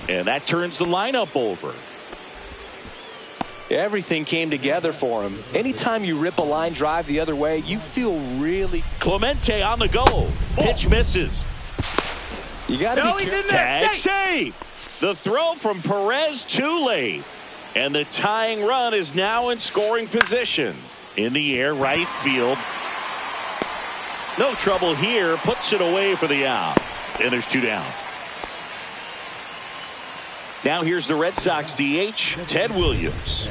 And that turns the lineup over. Everything came together for him. Anytime you rip a line drive the other way, you feel really... Clemente on the go. Pitch misses. You got to be careful. Tag save. The throw from Perez too late. And the tying run is now in scoring position. In the air, right field. No trouble here. Puts it away for the out. And there's 2 down. Now here's the Red Sox DH, Ted Williams.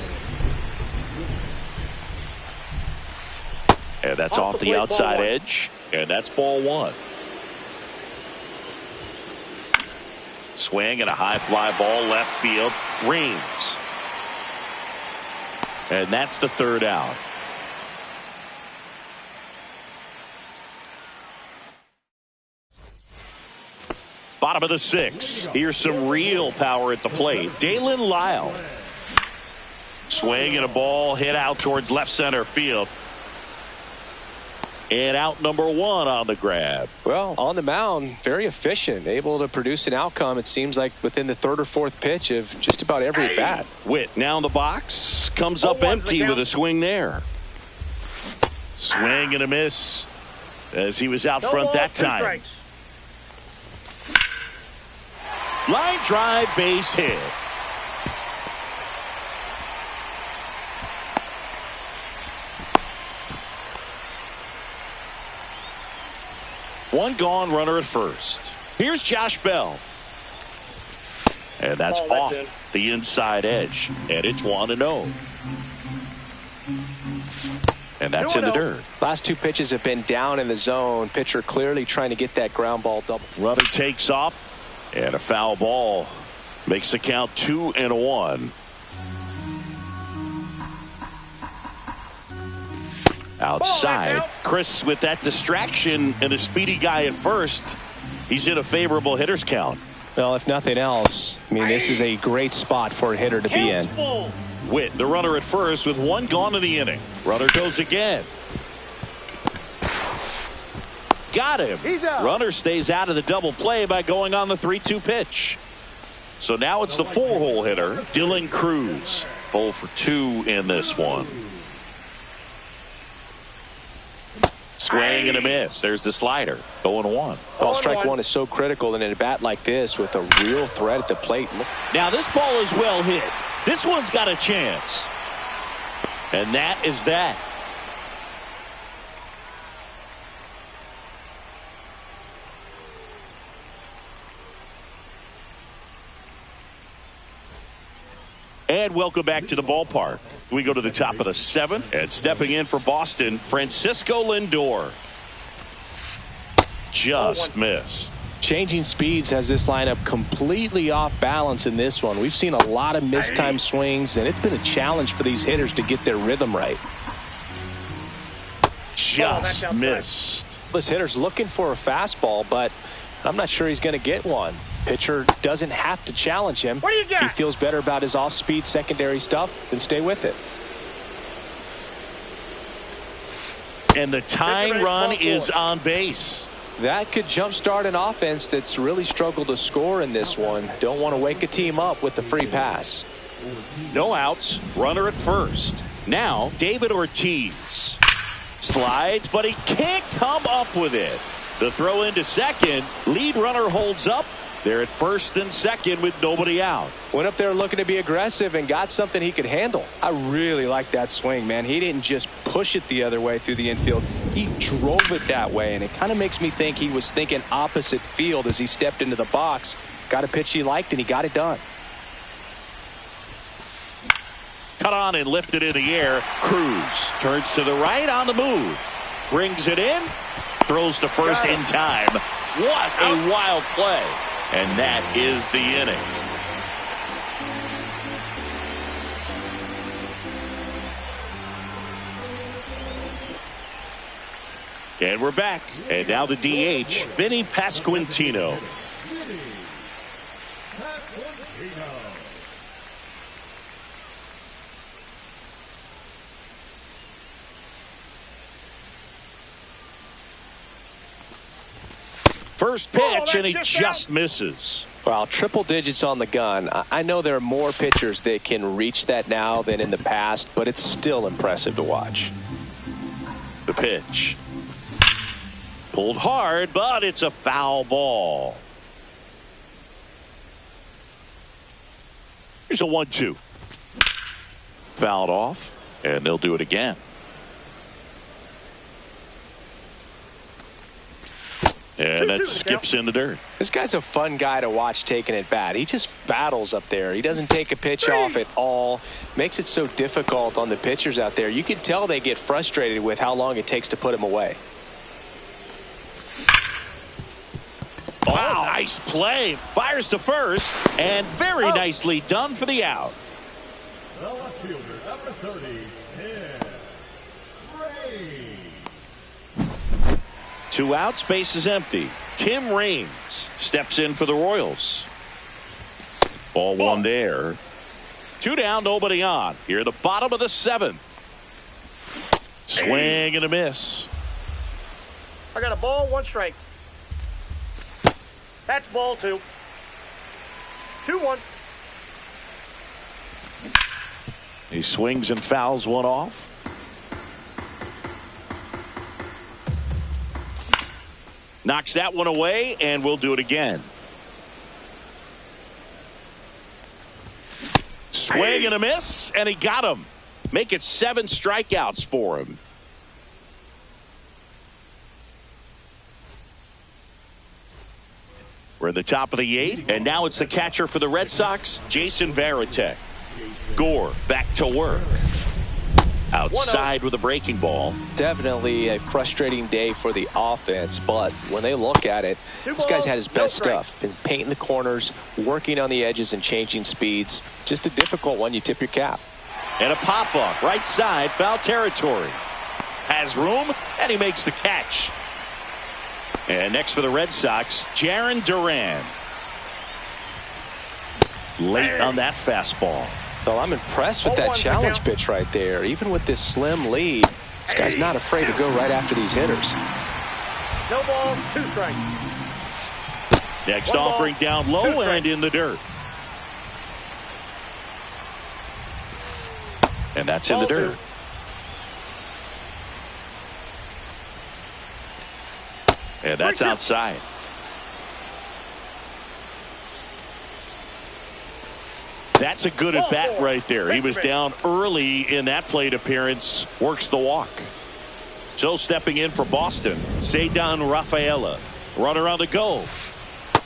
And that's off the outside edge. And that's ball 1. Swing and a high fly ball left field. Rings. And that's the 3rd out. Bottom of the 6th. Here's some real power at the plate. Dalen Lyle. Swing and a ball hit out towards left center field. And out number 1 on the grab. Well, on the mound, very efficient, able to produce an outcome, it seems like, within the 3rd or 4th pitch of just about every at bat. Witt now in the box. Comes up empty with a swing there. Swing and a miss as he was out front that time. Line drive, base hit. One gone, runner at first. Here's Josh Bell. And that's off the inside edge. And it's 1-0. And that's in the dirt. Last 2 pitches have been down in the zone. Pitcher clearly trying to get that ground ball double. Runner takes off. And a foul ball makes the count 2-1. Outside, Chris with that distraction and a speedy guy at first. He's in a favorable hitter's count. Well, if nothing else, I mean, this is a great spot for a hitter to be in. Witt, the runner at first with 1 gone in the inning. Runner goes again. Got him. Runner stays out of the double play by going on the 3-2 pitch. So now it's the 4-hole hitter, Dylan Cruz. 0 for 2 in this one. Swing and a miss. There's the slider. 0-1. Well, strike 1 is so critical in a bat like this with a real threat at the plate. Now this ball is well hit. This one's got a chance. And that is that. And welcome back to the ballpark. We go to the top of the 7th, and stepping in for Boston, Francisco Lindor. Just missed. Changing speeds has this lineup completely off balance in this one. We've seen a lot of mistimed swings, and it's been a challenge for these hitters to get their rhythm right. Just missed. This hitter's looking for a fastball, but I'm not sure he's going to get one. Pitcher doesn't have to challenge him. What do you got? If he feels better about his off-speed secondary stuff, then stay with it. And the tying run is on base. That could jumpstart an offense that's really struggled to score in this one. Don't want to wake a team up with the free pass. No outs. Runner at first. Now David Ortiz slides, but he can't come up with it. The throw into second. Lead runner holds up. They're at first and second with nobody out. Went up there looking to be aggressive and got something he could handle. I really like that swing, man. He didn't just push it the other way through the infield. He drove it that way, and it kind of makes me think he was thinking opposite field as he stepped into the box. Got a pitch he liked, and he got it done. Cut on and lifted in the air. Cruz turns to the right on the move. Brings it in. Throws to first in time. What a wild play. And that is the inning. And we're back. And now the DH, Vinny Pasquantino. First pitch, and he just misses. Well, triple digits on the gun. I know there are more pitchers that can reach that now than in the past, but it's still impressive to watch. The pitch. Pulled hard, but it's a foul ball. Here's a 1-2. Fouled off, and they'll do it again. And that skips in the dirt. This guy's a fun guy to watch taking at bat. He just battles up there. He doesn't take a pitch off at all. Makes it so difficult on the pitchers out there. You can tell they get frustrated with how long it takes to put him away. Wow, nice play. Fires to first, and very nicely done for the out. The left fielder, number 30, Tim Raines. 2 outs, base is empty. Tim Raines steps in for the Royals. Ball 1 there. 2 down, nobody on. Here at the bottom of the 7th. Swing and a miss. I got a ball, 1 strike. That's ball 2. 2-1. He swings and fouls one off. Knocks that one away, and we'll do it again. Swing and a miss, and he got him. Make it 7 strikeouts for him. We're at the top of the 8th, and now it's the catcher for the Red Sox, Jason Varitek. Gore back to work. Outside with a breaking ball. Definitely a frustrating day for the offense, but when they look at it, this guy's had his best stuff. Been painting the corners, working on the edges, and changing speeds. Just a difficult one. You tip your cap. And a pop-up, right side, foul territory. Has room, and he makes the catch. And next for the Red Sox, Jarren Duran. Late on that fastball. Well, I'm impressed with that challenge pitch right there. Even with this slim lead, this guy's not afraid to go right after these hitters. No ball, 2 strikes. Next offering down low and in the dirt. And that's in the dirt. And that's outside. That's a good at bat right there. He was down early in that plate appearance. Works the walk. So stepping in for Boston, Ceddanne Rafaela. Runner on the go.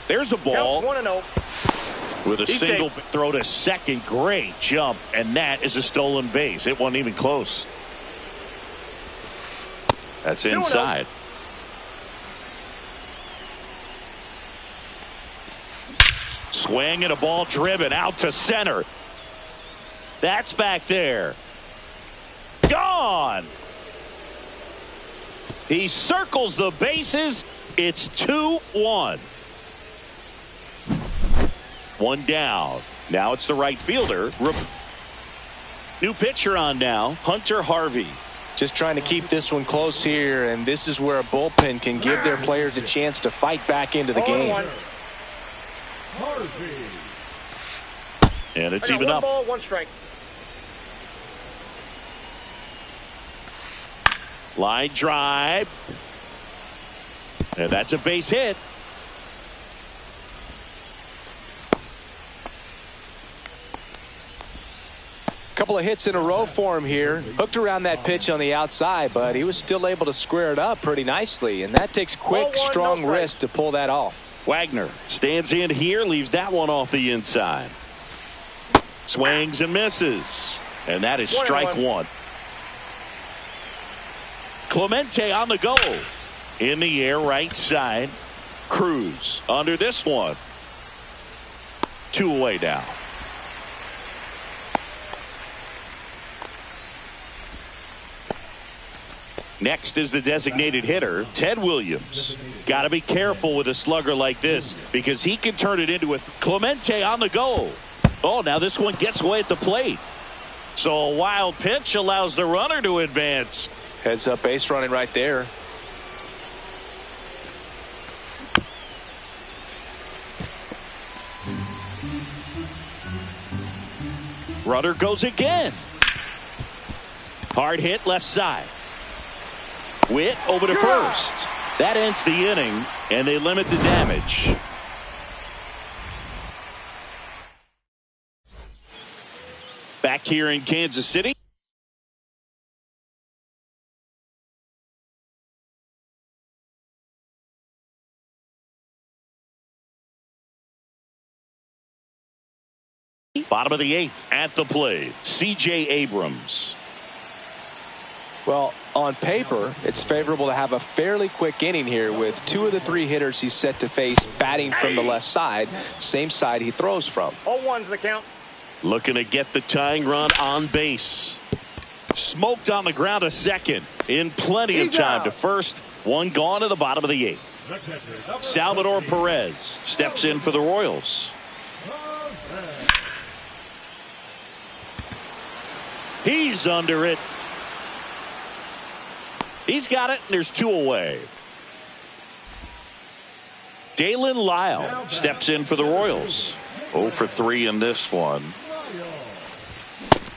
There's a ball. 1-0. With a single throw to second. Great jump. And that is a stolen base. It wasn't even close. That's inside. Swing and a ball driven out to center. That's back there. Gone. He circles the bases. It's 2-1. 1 down. Now it's the right fielder. New pitcher on now, Hunter Harvey. Just trying to keep this one close here, and this is where a bullpen can give their players a chance to fight back into the game. And it's even up. 1 ball, 1 strike. Line drive. And that's a base hit. Couple of hits in a row for him here. Hooked around that pitch on the outside, but he was still able to square it up pretty nicely, and that takes quick, strong wrist to pull that off. Wagner stands in here, leaves that one off the inside. Swings and misses. And that is strike 1. Clemente on the go. In the air, right side. Cruz under this one. 2 away now. Next is the designated hitter, Ted Williams. Got to be careful with a slugger like this because he can turn it into a Clemente on the go. Oh, now this one gets away at the plate. So a wild pitch allows the runner to advance. Heads up base running right there. Runner goes again. Hard hit left side. Witt over to first. That ends the inning, and they limit the damage. Back here in Kansas City. Bottom of the 8th at the plate, C.J. Abrams. Well, on paper, it's favorable to have a fairly quick inning here with 2 of the 3 hitters he's set to face batting from the left side, same side he throws from. 0-1's the count. Looking to get the tying run on base. Smoked on the ground to second. In plenty of time to first. One gone to the bottom of the 8th. Salvador Perez steps in for the Royals. He's under it. He's got it, and there's 2 away. Dalen Lyle steps in for the Royals. 0 for 3 in this one.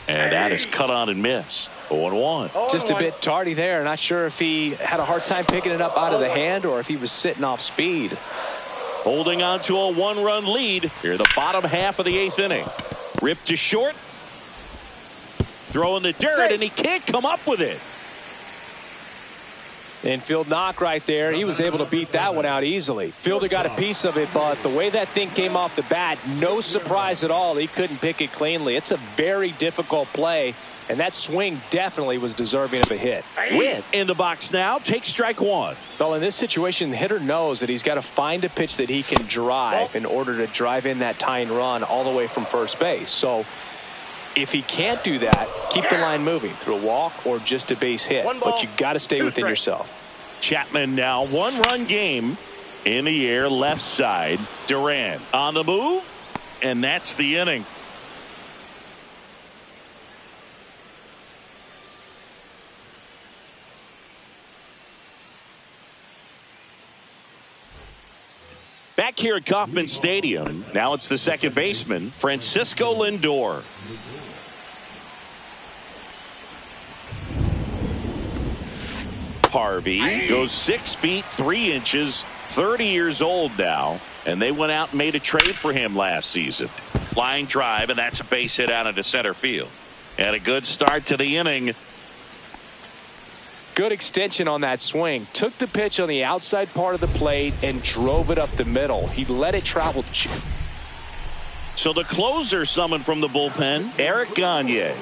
And that is cut on and missed. 0-1. Just a bit tardy there. Not sure if he had a hard time picking it up out of the hand or if he was sitting off speed. Holding on to a 1-run lead here, the bottom half of the 8th inning. Ripped to short. Throwing the dirt, and he can't come up with it. Infield knock right there. He was able to beat that one out easily. Fielder got a piece of it, but the way that thing came off the bat, no surprise at all. He couldn't pick it cleanly. It's a very difficult play, and that swing definitely was deserving of a hit. Witt in the box now. Take strike 1. Well, in this situation, the hitter knows that he's got to find a pitch that he can drive in order to drive in that tying run all the way from first base. So if he can't do that, keep the line moving through a walk or just a base hit. But you got to stay within yourself. Chapman now 1-run game in the air left side. Duran on the move, and that's the inning. Back here at Kauffman Stadium, now it's the second baseman, Francisco Lindor. Harvey goes 6 feet 3 inches, 30 years old now, and they went out and made a trade for him last season. Line drive, and that's a base hit out into center field. And a good start to the inning. Good extension on that swing. Took the pitch on the outside part of the plate and drove it up the middle. He let it travel. So the closer summoned from the bullpen, Eric Gagne.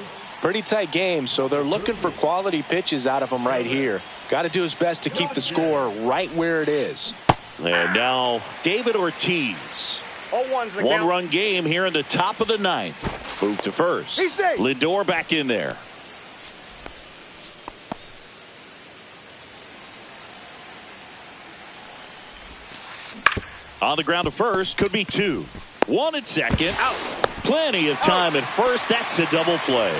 Pretty tight game, so they're looking for quality pitches out of him right here. Got to do his best to keep the score right where it is. And now David Ortiz. 0-1's the count. 1-run game here in the top of the 9th. Move to first. Lindor back in there. On the ground to first, could be 2. 1 at second. Out. Plenty of time at first. That's a double play.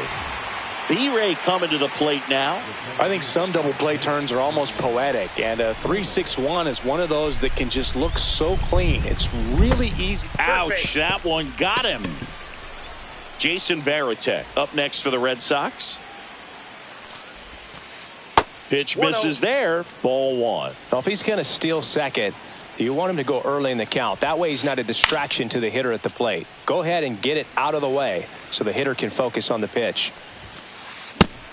B-Ray coming to the plate now. I think some double play turns are almost poetic, and a 3-6-1 is one of those that can just look so clean. It's really easy. Ouch, that one got him. Jason Varitek up next for the Red Sox. Pitch misses there. Ball 1. Well, if he's going to steal second, you want him to go early in the count. That way he's not a distraction to the hitter at the plate. Go ahead and get it out of the way so the hitter can focus on the pitch.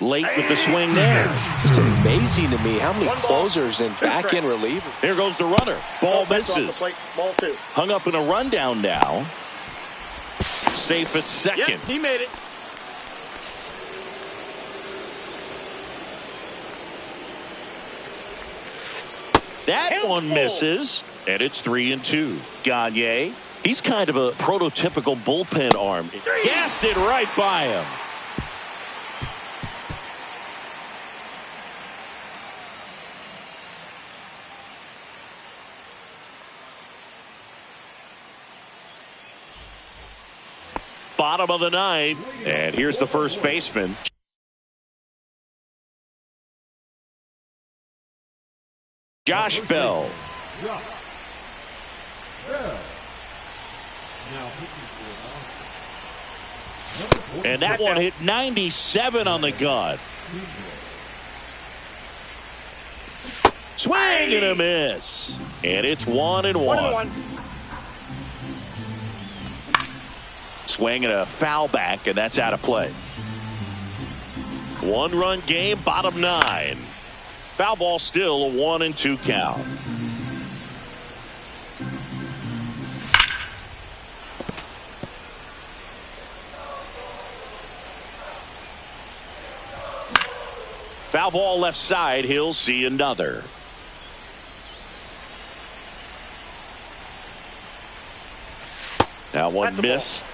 Late with the swing there. Just amazing to me how many closers and back-end relievers. Here goes the runner. Ball misses. Ball 2. Hung up in a rundown now. Safe at second. Yep, he made it. That one misses, and it's 3-2. Gagne, he's kind of a prototypical bullpen arm. Gassed it right by him. Bottom of the 9th, and here's the first baseman. Josh Bell. And that one hit 97 on the gun. Swing and a miss. And it's 1-1. 1-1. Swing and a foul back, and that's out of play. 1-run game, bottom 9. Foul ball still a 1-2 count. Foul ball left side. He'll see another. That one missed.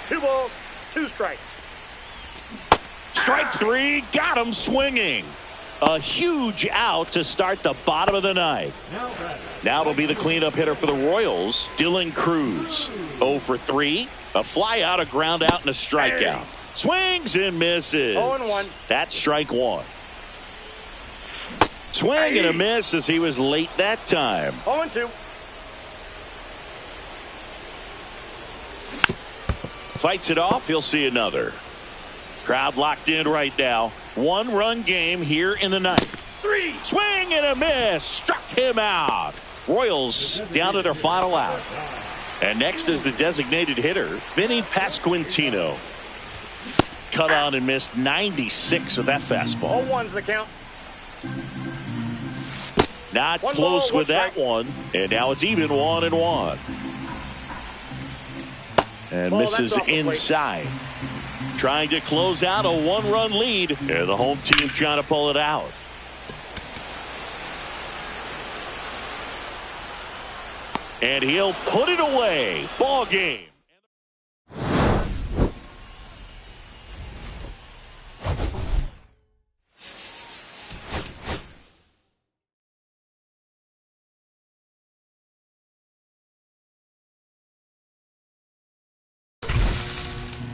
2 balls, 2 strikes. Strike 3, got him swinging. A huge out to start the bottom of the 9th. Now it'll be the cleanup hitter for the Royals, Dylan Cruz. 0 for 3, a fly out, a ground out, and a strikeout. Swings and misses. 0-1. That's strike 1. Swing and a miss as he was late that time. 0-2. Fights it off. He'll see another. Crowd locked in right now. 1-run game here in the 9th. 3. Swing and a miss. Struck him out. Royals down to their final out. And next is the designated hitter, Vinny Pasquantino. Cut on and missed 96 with that fastball. 0-1's the count. Not One close ball, with one that strike. one. And now it's even 1-1. And Ball, that's misses off the plate. inside. Trying to close out a 1-run lead. And the home team trying to pull it out. And he'll put it away. Ball game.